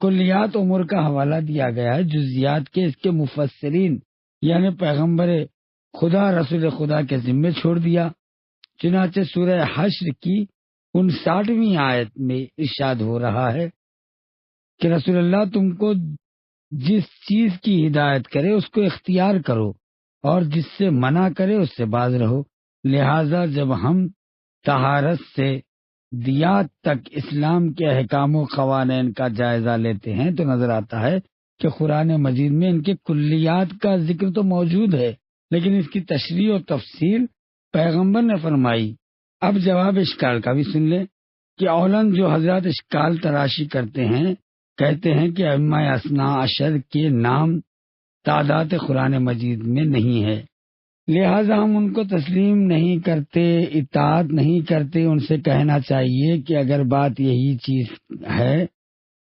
Speaker 1: کلیات امور کا حوالہ دیا گیا ہے۔ جزیات کے اس کے مفسرین یعنی پیغمبر خدا رسول خدا کے ذمے چھوڑ دیا۔ چنانچہ سورہ حشر کی 59ویں آیت میں ارشاد ہو رہا ہے کہ رسول اللہ تم کو جس چیز کی ہدایت کرے اس کو اختیار کرو اور جس سے منع کرے اس سے باز رہو۔ لہذا جب ہم طہارت سے دیات تک اسلام کے احکام و قوانین کا جائزہ لیتے ہیں تو نظر آتا ہے کہ قرآن مجید میں ان کے کلیات کا ذکر تو موجود ہے، لیکن اس کی تشریح و تفصیل پیغمبر نے فرمائی۔ اب جواب اشکال کا بھی سن لیں کہ اولن جو حضرات اشکال تراشی کرتے ہیں کہتے ہیں کہ ائمہ اثنا عشر کے نام تعداد قرآن مجید میں نہیں ہے، لہذا ہم ان کو تسلیم نہیں کرتے، اطاعت نہیں کرتے۔ ان سے کہنا چاہیے کہ اگر بات یہی چیز ہے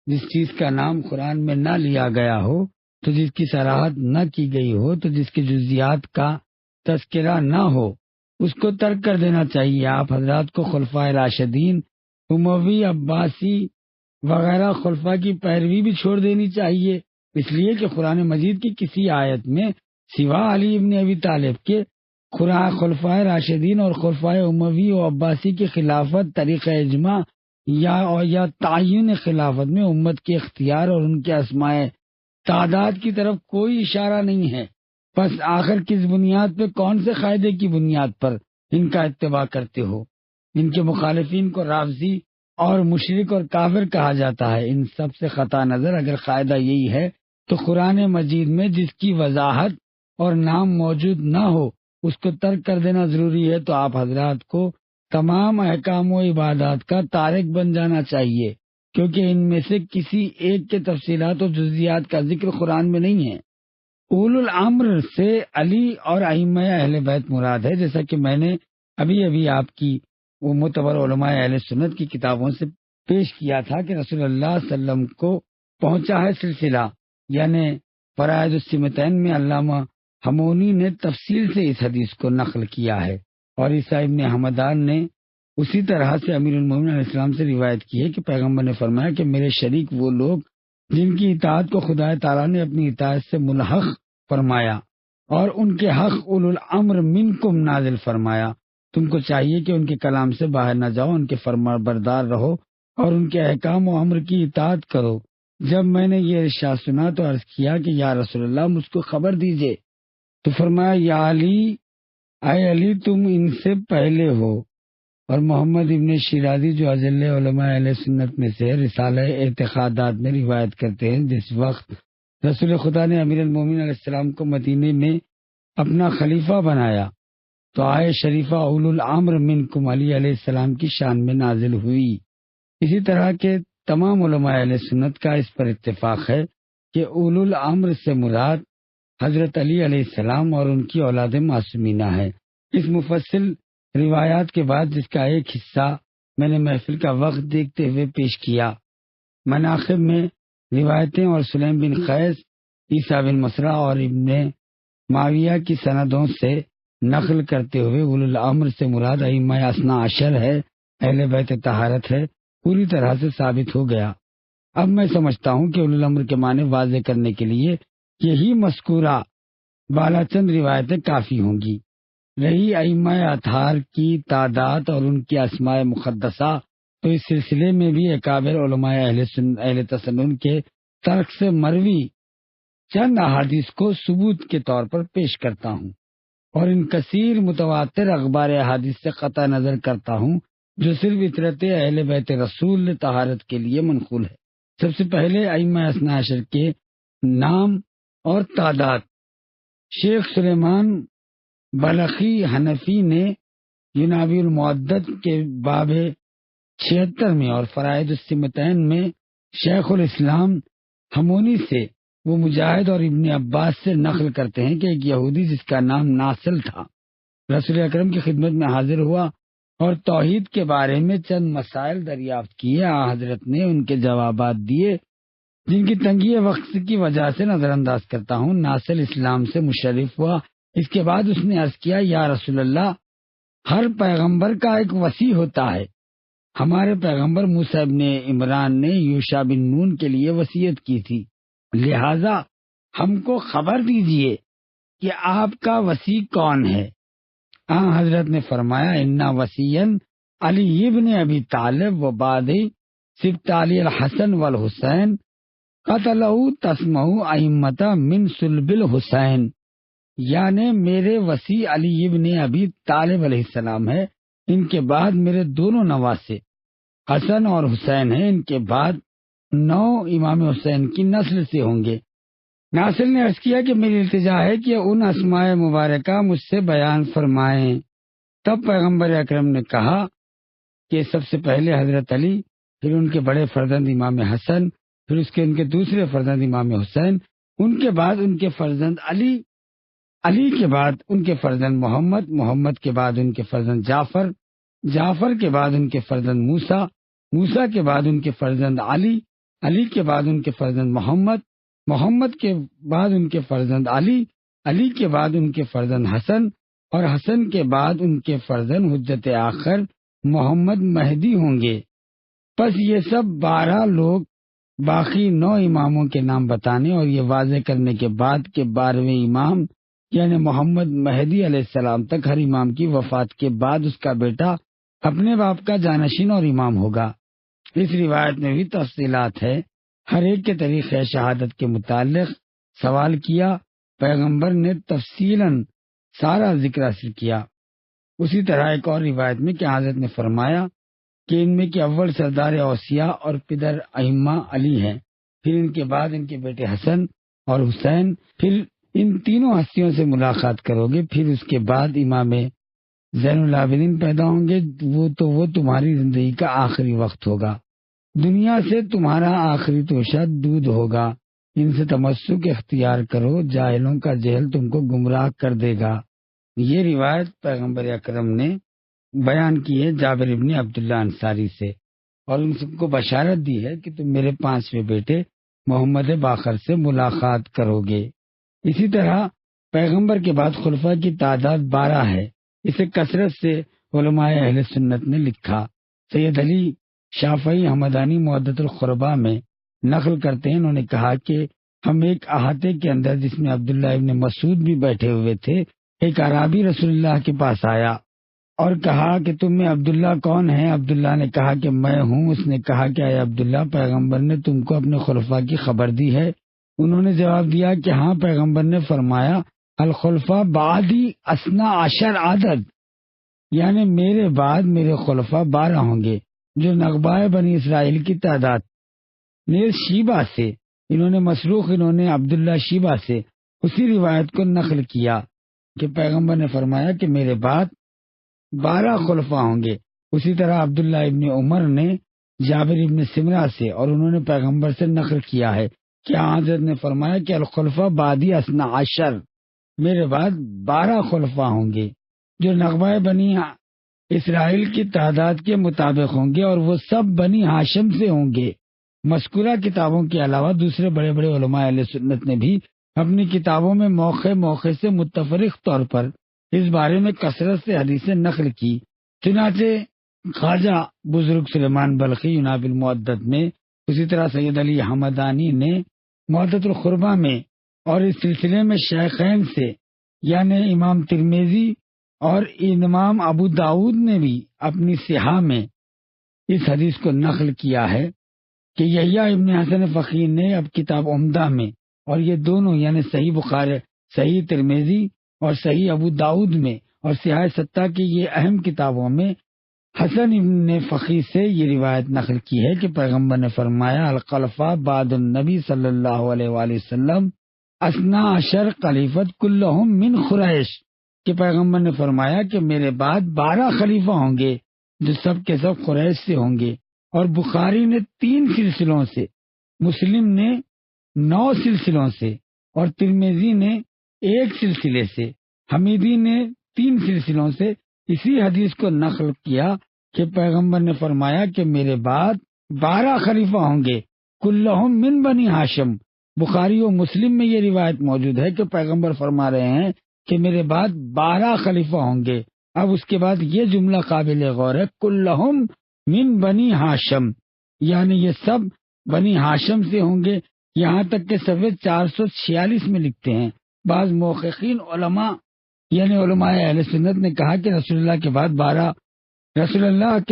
Speaker 1: جس چیز کا نام قرآن میں نہ لیا گیا ہو، تو جس کی صراحت نہ کی گئی ہو، تو جس کے جزیات کا تذکرہ نہ ہو، اس کو ترک کر دینا چاہیے۔ آپ حضرات کو خلفائے راشدین، اموی، عباسی وغیرہ خلفاء کی پیروی بھی چھوڑ دینی چاہیے، اس لیے کہ قرآن مجید کی کسی آیت میں سوا علی ابن ابی طالب کے خلفائے راشدین اور خلفائے اموی و عباسی کی خلافت، طریقہ اجماع یا تعین خلافت میں امت کے اختیار اور ان کے اسماء تعداد کی طرف کوئی اشارہ نہیں ہے۔ پس آخر کس بنیاد پہ، کون سے قاعدے کی بنیاد پر ان کا اتباع کرتے ہو؟ ان کے مخالفین کو رافضی اور مشرک اور کافر کہا جاتا ہے۔ ان سب سے قطع نظر اگر قاعدہ یہی ہے تو قرآن مجید میں جس کی وضاحت اور نام موجود نہ ہو اس کو ترک کر دینا ضروری ہے، تو آپ حضرات کو تمام احکام و عبادات کا تارک بن جانا چاہیے، کیونکہ ان میں سے کسی ایک کے تفصیلات و جزیات کا ذکر قرآن میں نہیں ہے۔ اولو الامر سے علی اور ائمہ اہل بیت مراد ہے، جیسا کہ میں نے ابھی آپ کی وہ معتبر علماء اہل سنت کی کتابوں سے پیش کیا تھا کہ رسول اللہ صلی اللہ علیہ وسلم کو پہنچا ہے سلسلہ، یعنی فرائض السمتین میں علامہ ہمونی نے تفصیل سے اس حدیث کو نقل کیا ہے، اور عیسیٰ ابن حمدان نے اسی طرح سے امیر المومنین علیہ السلام سے روایت کی ہے کہ پیغمبر نے فرمایا کہ میرے شریک وہ لوگ جن کی اطاعت کو خدا تعالیٰ نے اپنی اطاعت سے ملحق فرمایا اور ان کے حق اولو الامر منکم نازل فرمایا، تم کو چاہیے کہ ان کے کلام سے باہر نہ جاؤ، ان کے فرما بردار رہو اور ان کے احکام و امر کی اطاعت کرو۔ جب میں نے یہ ارشاد سنا تو عرض کیا کہ یا رسول اللہ مجھ کو خبر دیجئے، تو فرمایا یا علی، اے علی تم ان سے پہلے ہو۔ اور محمد ابن شیرازی جو اجل علماء اہل سنت میں سے رسالہ اعتقادات میں روایت کرتے ہیں، جس وقت رسول خدا نے امیر المومنین علیہ السلام کو مدینے میں اپنا خلیفہ بنایا تو آئے شریفہ اولو الامر منکم علی علیہ السلام کی شان میں نازل ہوئی۔ اسی طرح کے تمام علماء اہل سنت کا اس پر اتفاق ہے کہ اولو الامر سے مراد حضرت علی علیہ السلام اور ان کی اولاد معصومینہ ہے۔ اس مفصل روایات کے بعد جس کا ایک حصہ میں نے محفل کا وقت دیکھتے ہوئے پیش کیا، مناقب میں روایتیں اور سلیم بن قیس، عیسیٰ بن مسرہ اور ابن معاویہ کی سندوں سے نقل کرتے ہوئے اولو الامر سے مراد ائمہ اثنا عشر ہے، اہل بیت طہارت ہے، پوری طرح سے ثابت ہو گیا۔ اب میں سمجھتا ہوں کہ اولو الامر کے معنی واضح کرنے کے لیے یہی مذکورہ بالا چند روایتیں کافی ہوں گی۔ رہی ائمہ اطہار کی تعداد اور ان کی اسماء مقدسہ، تو اس سلسلے میں بھی اکابر علماء اہل تسنن کے ترک سے مروی چند احادیث کو ثبوت کے طور پر پیش کرتا ہوں، اور ان کثیر متواتر اخبار احادیث سے قطع نظر کرتا ہوں جو صرف اطرت اہل بیت رسول طہارت کے لیے منقول ہے۔ سب سے پہلے ائمہ اثنا عشر کے نام اور تعداد۔ شیخ سلیمان بلخی حنفی نے ینابی المعدد کے باب 76 میں اور فرائض السمتین میں شیخ الاسلام ہمونی سے وہ مجاہد اور ابن عباس سے نقل کرتے ہیں کہ ایک یہودی جس کا نام ناصل تھا رسول اکرم کی خدمت میں حاضر ہوا اور توحید کے بارے میں چند مسائل دریافت کیے۔ حضرت نے ان کے جوابات دیے جن کی تنگی وقت کی وجہ سے نظر انداز کرتا ہوں۔ ناصل اسلام سے مشرف ہوا۔ اس کے بعد اس نے عرض کیا، یا رسول اللہ، ہر پیغمبر کا ایک وصی ہوتا ہے۔ ہمارے پیغمبر موسیٰ ابن عمران نے یوشع بن نون کے لیے وصیت کی تھی، لہذا ہم کو خبر دیجئے کہ آپ کا وصی کون ہے؟ حضرت نے فرمایا، انا وصیًا علی ابن ابی طالب و بعد سبط علی الحسن والحسین قتلہ تسمہ ائمۃ من صلب الحسین، یعنی میرے وصی علی ابن ابی طالب علیہ السلام ہے، ان کے بعد میرے دونوں نواسے حسن اور حسین ہیں، ان کے بعد 9 امام حسین کی نسل سے ہوں گے۔ ناصر نے عرض کیا کہ میری التجا ہے کہ ان اسماء مبارکہ مجھ سے بیان فرمائیں۔ تب پیغمبر اکرم نے کہا کہ سب سے پہلے حضرت علی، پھر ان کے بڑے فرزند امام حسن، پھر ان کے دوسرے فرزند امام حسین، ان کے بعد ان کے فرزند علی، علی کے بعد ان کے فرزند محمد، محمد کے بعد ان کے فرزند جعفر، جعفر کے بعد ان کے فرزند موسیٰ، موسیٰ کے بعد ان کے فرزند علی، علی کے بعد ان کے فرزند محمد، محمد کے بعد ان کے فرزند علی، علی کے بعد ان کے فرزند حسن، اور حسن کے بعد ان کے فرزند حجت آخر محمد مہدی ہوں گے۔ پس یہ سب 12 لوگ باقی 9 اماموں کے نام بتانے اور یہ واضح کرنے کے بعد کہ 12ویں امام یعنی محمد مہدی علیہ السلام تک ہر امام کی وفات کے بعد اس کا بیٹا اپنے باپ کا جانشین اور امام ہوگا۔ اس روایت میں بھی تفصیلات ہے۔ ہر ایک کے طریقہ شہادت کے متعلق سوال کیا، پیغمبر نے تفصیلاً سارا ذکر حاصل کیا۔ اسی طرح ایک اور روایت میں کہ حضرت نے فرمایا کہ ان میں کے اول سردار اوصیاء اور پدر ائمہ علی ہیں، پھر ان کے بعد ان کے بیٹے حسن اور حسین، پھر ان تینوں ہستیوں سے ملاقات کرو گے، پھر اس کے بعد امام زین العابدین پیدا ہوں گے، وہ تمہاری زندگی کا آخری وقت ہوگا، دنیا سے تمہارا آخری توشہ دودھ ہوگا، ان سے تمسک اختیار کرو، جاہلوں کا جہل تم کو گمراہ کر دے گا۔ یہ روایت پیغمبر اکرم نے بیان کی ہے جابر ابن عبداللہ انصاری سے، اور ان سب کو بشارت دی ہے کہ تم میرے 5ویں بیٹے محمد باقر سے ملاقات کرو گے۔ اسی طرح پیغمبر کے بعد خلفاء کی تعداد 12 ہے۔ اسے کثرت سے علماء اہل سنت نے لکھا۔ سید علی شافعی حمدانی معدۃ القربہ میں نقل کرتے ہیں، انہوں نے کہا کہ ہم ایک احاطے کے اندر جس میں عبداللہ ابن مسعود بھی بیٹھے ہوئے تھے، ایک اعرابی رسول اللہ کے پاس آیا اور کہا کہ تم میں عبداللہ کون ہے؟ عبداللہ نے کہا کہ میں ہوں۔ اس نے کہا کہ اے عبداللہ، پیغمبر نے تم کو اپنے خلفاء کی خبر دی ہے؟ انہوں نے جواب دیا کہ ہاں، پیغمبر نے فرمایا الخلفاء بعدی اثنا عشر عدد، یعنی میرے بعد میرے خلفاء 12 ہوں گے، جو نغبائے بنی اسرائیل کی تعداد۔ نیز شیبہ سے انہوں نے عبداللہ شیبہ سے اسی روایت کو نقل کیا کہ پیغمبر نے فرمایا کہ میرے بعد 12 خلفاء ہوں گے۔ اسی طرح عبداللہ ابن عمر نے جابر ابن سمرہ سے، اور انہوں نے پیغمبر سے نقل کیا ہے کہ حضرت نے فرمایا کہ الخلفاء بعدی اثنا عشر، میرے بعد 12 خلفاء ہوں گے جو نغبۂ بنی اسرائیل کی تعداد کے مطابق ہوں گے، اور وہ سب بنی ہاشم سے ہوں گے۔ مذکورہ کتابوں کے علاوہ دوسرے بڑے بڑے علماء اہل سنت نے بھی اپنی کتابوں میں موقع سے متفرق طور پر اس بارے میں کثرت سے حدیثیں نقل کی۔ چنانچہ خواجہ بزرگ سلیمان بلخی یناب المعدت میں، اسی طرح سید علی حمدانی نے معدۃ القربہ میں، اور اس سلسلے میں شیخین سے یعنی امام ترمذی اور امام ابو داود نے بھی اپنی صحاح میں اس حدیث کو نقل کیا ہے کہ یحییٰ ابن حسن فقیہ نے اب کتاب عمدہ میں، اور یہ دونوں یعنی صحیح بخاری، صحیح ترمذی اور صحیح ابو داود میں، اور صحاح ستہ کی یہ اہم کتابوں میں حسن ابن فقیہ سے یہ روایت نقل کی ہے کہ پیغمبر نے فرمایا الخلفاء بعد النبی صلی اللہ علیہ وآلہ وسلم اثنا عشر خلیفۃ کلہم من قریش، کہ پیغمبر نے فرمایا کہ میرے بعد 12 خلیفہ ہوں گے جو سب کے سب قریش سے ہوں گے۔ اور بخاری نے 3 سلسلوں سے، مسلم نے 9 سلسلوں سے اور ترمذی نے 1 سلسلے سے، حمیدی نے 3 سلسلوں سے اسی حدیث کو نقل کیا کہ پیغمبر نے فرمایا کہ میرے بعد 12 خلیفہ ہوں گے، کلہم من بنی ہاشم۔ بخاری و مسلم میں یہ روایت موجود ہے کہ پیغمبر فرما رہے ہیں کہ میرے بعد 12 خلیفہ ہوں گے۔ اب اس کے بعد یہ جملہ قابل غور ہے، کلہم من بنی ہاشم، یعنی یہ سب بنی ہاشم سے ہوں گے، یہاں تک کہ صفحے 446 میں لکھتے ہیں۔ بعض محققین علماء یعنی علماء اہل سنت نے کہا کہ رسول اللہ کے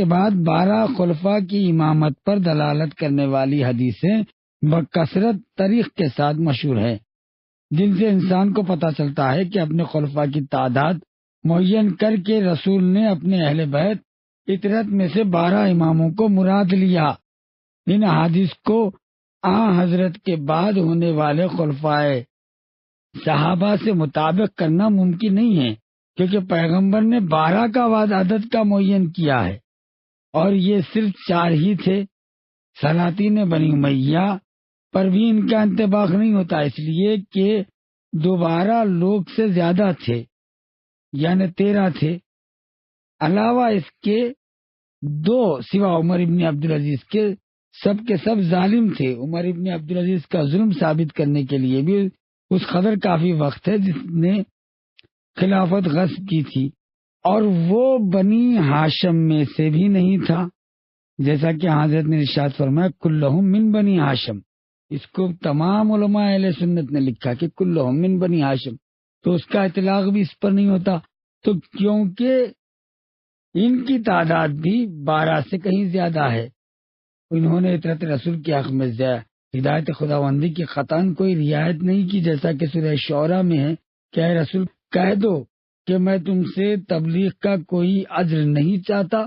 Speaker 1: بعد 12 خلفاء کی امامت پر دلالت کرنے والی حدیثیں بکثرت طریق کے ساتھ مشہور ہے، جن سے انسان کو پتہ چلتا ہے کہ اپنے خلفاء کی تعداد معین کر کے رسول نے اپنے اہل بیت اطرت میں سے 12 اماموں کو مراد لیا۔ ان حدیث کو حضرت کے بعد ہونے والے خلفاء صحابہ سے مطابق کرنا ممکن نہیں ہے، کیونکہ پیغمبر نے 12 کا عدد کا معین کیا ہے اور یہ صرف 4 ہی تھے۔ سلاطین بنی امیہ پر بھی ان کا انطباق نہیں ہوتا، اس لیے کہ دوبارہ لوگ سے زیادہ تھے، یعنی 13 تھے۔ علاوہ اس کے 2 سوا عمر ابن عبدالعزیز کے سب ظالم تھے۔ عمر ابن عبدالعزیز کا ظلم ثابت کرنے کے لیے بھی اس قدر کافی وقت ہے جس نے خلافت غصب کی تھی، اور وہ بنی ہاشم میں سے بھی نہیں تھا، جیسا کہ حضرت نے ارشاد فرمایا کلہم من بنی ہاشم۔ اس کو تمام علماء اہل سنت نے لکھا کہ کلہم من بنی ہاشم، تو اس کا اطلاق بھی اس پر نہیں ہوتا، تو کیونکہ ان کی تعداد بھی 12 سے کہیں زیادہ ہے۔ انہوں نے اطرت رسول کے حق میں ہدایت خداوندی کی قطعاً کوئی رعایت نہیں کی، جیسا کہ سورہ شعراء میں ہے کہ اے رسول کہہ دو کہ میں تم سے تبلیغ کا کوئی اجر نہیں چاہتا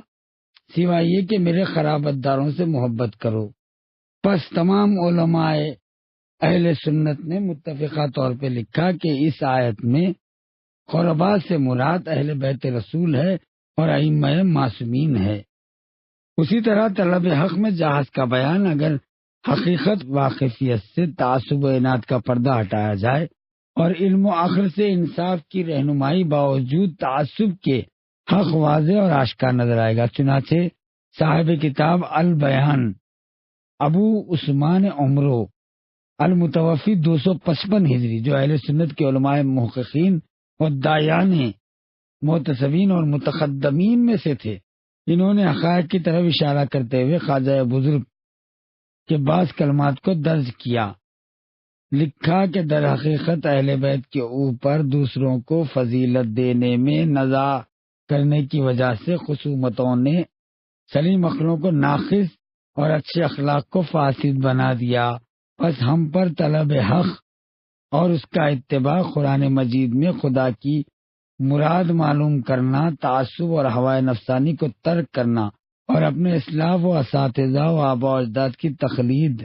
Speaker 1: سوائے یہ کہ میرے خرابت داروں سے محبت کرو۔ پس تمام علماء اہل سنت نے متفقہ طور پہ لکھا کہ اس آیت میں قربا سے مراد اہل بیت رسول ہے اور ائمہ معصومین ہے۔ اسی طرح طلب حق میں جہاز کا بیان اگر حقیقت واقفیت سے تعصب و عناد کا پردہ ہٹایا جائے اور علم و عقل سے انصاف کی رہنمائی باوجود تعصب کے حق واضح اور آشکار نظر آئے گا۔ چنانچہ صاحب کتاب البیان ابو عثمان عمرو المتوفی 255 ہجری، جو اہل سنت کے علماء محققین اور دایان معتصبین اور متقدمین میں سے تھے، انہوں نے حقائق کی طرف اشارہ کرتے ہوئے خواجہ بزرگ کے بعض کلمات کو درج کیا۔ لکھا کہ در حقیقت اہل بیت کے اوپر دوسروں کو فضیلت دینے میں نزاع کرنے کی وجہ سے خصومتوں نے سلیم عقلوں کو ناقص اور اچھے اخلاق کو فاسد بنا دیا۔ پس ہم پر طلب حق اور اس کا اتباع، قرآن مجید میں خدا کی مراد معلوم کرنا، تعصب اور ہوائے نفسانی کو ترک کرنا اور اپنے اسلاف و اساتذہ و آباء و اجداد کی تقلید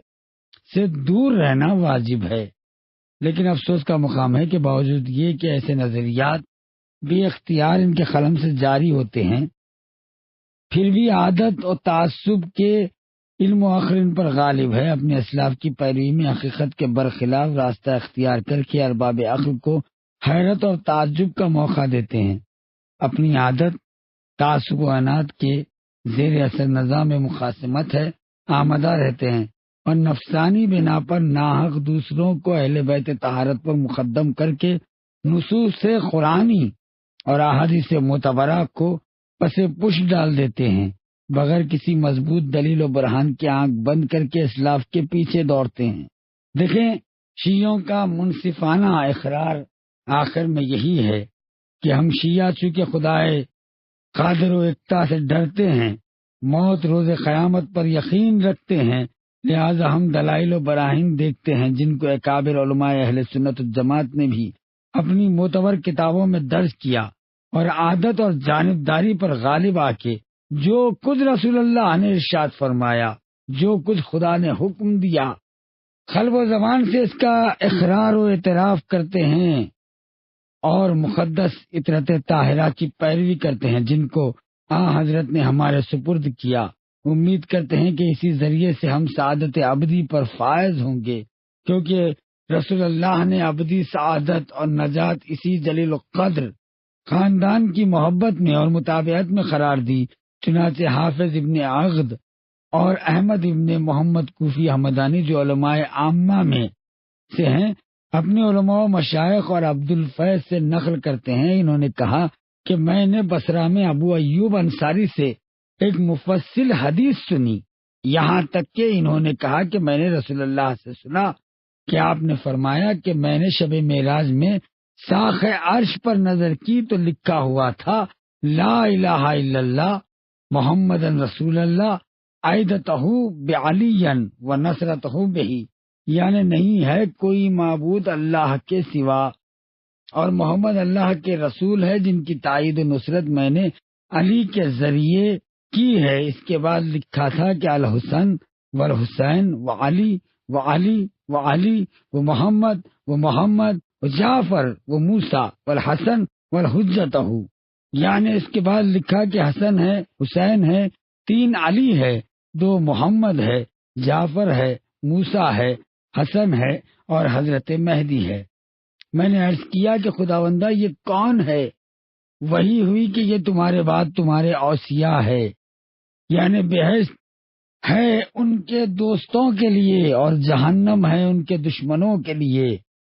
Speaker 1: سے دور رہنا واجب ہے۔ لیکن افسوس کا مقام ہے کہ باوجود یہ کہ ایسے نظریات بھی اختیار ان کے قلم سے جاری ہوتے ہیں، پھر بھی عادت اور تعصب کے علم و عقل ان پر غالب ہے۔ اپنے اسلاف کی پیروی میں حقیقت کے برخلاف راستہ اختیار کر کے ارباب عقل کو حیرت اور تعجب کا موقع دیتے ہیں۔ اپنی عادت تعصب و عناد کے زیر اثر نظام مقاسمت ہے آمدہ رہتے ہیں اور نفسانی بنا پر ناحق دوسروں کو اہل بیت طہارت پر مقدم کر کے نصوص سے قرآنی اور احادیث معتبرہ کو پس پش ڈال دیتے ہیں، بغیر کسی مضبوط دلیل و برہان کی آنکھ بند کر کے اسلاف کے پیچھے دوڑتے ہیں۔ دیکھیں، شیعوں کا منصفانہ اقرار آخر میں یہی ہے کہ ہم شیعہ چونکہ خدائے قادر و یکتا سے ڈرتے ہیں، موت روز قیامت پر یقین رکھتے ہیں، لہذا ہم دلائل و براہین دیکھتے ہیں جن کو اکابر علماء اہل سنت والجماعت نے بھی اپنی معتبر کتابوں میں درج کیا، اور عادت اور جانبداری پر غالب آ کے جو کچھ رسول اللہ نے ارشاد فرمایا، جو کچھ خدا نے حکم دیا، قلب و زبان سے اس کا اقرار و اعتراف کرتے ہیں اور مقدس اطرت طاہرہ کی پیروی کرتے ہیں جن کو حضرت نے ہمارے سپرد کیا۔ امید کرتے ہیں کہ اسی ذریعے سے ہم سعادت ابدی پر فائز ہوں گے، کیونکہ رسول اللہ نے ابدی سعادت اور نجات اسی جلیل القدر خاندان کی محبت میں اور متابعت میں قرار دی۔ چنانچہ حافظ ابن عقد اور احمد ابن محمد کوفی حمدانی جو علماء عامہ میں سے ہیں، اپنے علماء و مشائخ اور عبد الفیض سے نقل کرتے ہیں، انہوں نے کہا کہ میں نے بصرہ میں ابو ایوب انصاری سے ایک مفصل حدیث سنی، یہاں تک کہ انہوں نے کہا کہ میں نے رسول اللہ سے سنا کہ آپ نے فرمایا کہ میں نے شب معراج میں ساخ عرش پر نظر کی تو لکھا ہوا تھا لا الہ الا اللہ محمد رسول اللہ عیدتہ بعلی و نصرتہ بہی، یعنی نہیں ہے کوئی معبود اللہ کے سوا اور محمد اللہ کے رسول ہے جن کی تائید و نصرت میں نے علی کے ذریعے کی ہے۔ اس کے بعد لکھا تھا کہ الحسن والحسین وعلی وعلی وعلی و محمد و جعفر و موسیٰ والحسن والحجتہ، یعنی اس کے بعد لکھا کہ حسن ہے، حسین ہے، 3 علی ہے، 2 محمد ہے، جعفر ہے، موسیٰ ہے، حسن ہے اور حضرت مہدی ہے۔ میں نے عرض کیا کہ خداوندہ یہ کون ہے؟ وہی ہوئی کہ یہ تمہارے بعد تمہارے اوصیاء ہے، یعنی بہشت ہے ان کے دوستوں کے لیے اور جہنم ہے ان کے دشمنوں کے لیے۔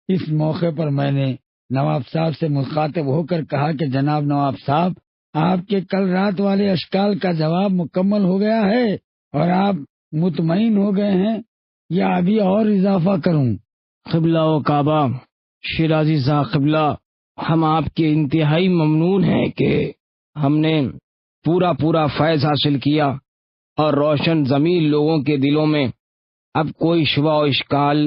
Speaker 1: اس موقع پر میں نے نواب صاحب سے مخاطب ہو کر کہا کہ جناب نواب صاحب، آپ کے کل رات والے اشکال کا جواب مکمل ہو گیا ہے اور آپ مطمئن ہو گئے ہیں یا ابھی اور اضافہ کروں؟
Speaker 2: قبلہ و کعبہ، شیرازی صاحب قبلہ، ہم آپ کے انتہائی ممنون ہیں کہ ہم نے پورا فیض حاصل کیا اور روشن ضمیر لوگوں کے دلوں میں اب کوئی شبہ و اشکال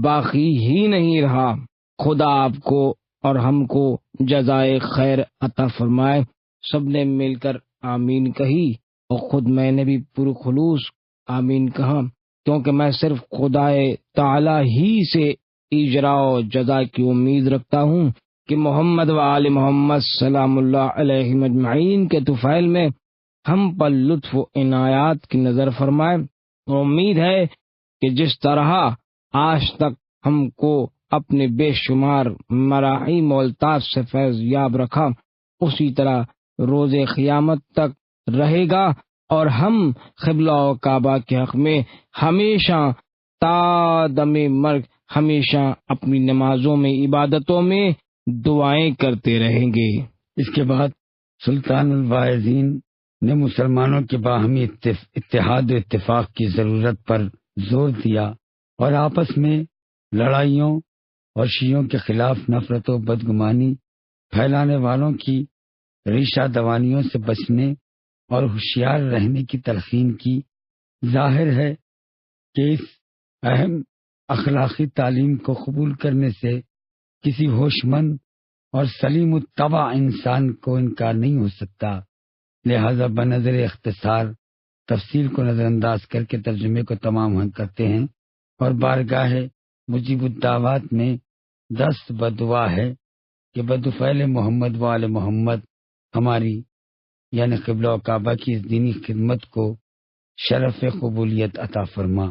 Speaker 2: باقی ہی نہیں رہا۔ خدا آپ کو اور ہم کو جزائے خیر عطا فرمائے۔ سب نے مل کر آمین کہی اور خود میں نے بھی پرخلوص آمین کہا، کیونکہ میں صرف خدا تعالی ہی سے اجرا و جزا کی امید رکھتا ہوں کہ محمد و آل محمد سلام اللہ علیہ مجمعین کے طفیل میں ہم پر لطف و عنایات کی نظر فرمائے۔ اور امید ہے کہ جس طرح آج تک ہم کو اپنے بے شمار مراحی مولتاف سے فیض یاب رکھا، اسی طرح روز قیامت تک رہے گا اور ہم قبلہ و کعبہ کے حق میں ہمیشہ تا دم مرگ ہمیشہ اپنی نمازوں میں، عبادتوں میں دعائیں کرتے رہیں گے۔
Speaker 1: اس کے بعد سلطان الواعظین نے مسلمانوں کے باہمی اتحاد و اتفاق کی ضرورت پر زور دیا اور آپس میں لڑائیوں اور شیعوں کے خلاف نفرت و بدگمانی پھیلانے والوں کی ریشہ دوانیوں سے بچنے اور ہوشیار رہنے کی تلقین کی۔ ظاہر ہے کہ اس اہم اخلاقی تعلیم کو قبول کرنے سے کسی ہوش مند اور سلیم الطبع انسان کو انکار نہیں ہو سکتا، لہذا بنظر اختصار تفصیل کو نظر انداز کر کے ترجمے کو تمام ہم کرتے ہیں اور بارگاہ مجیب الدعوات میں دست بدعا ہے کہ بدفعل محمد و آل محمد ہماری یعنی قبلہ و کعبہ کی اس دینی خدمت کو شرف قبولیت عطا فرما۔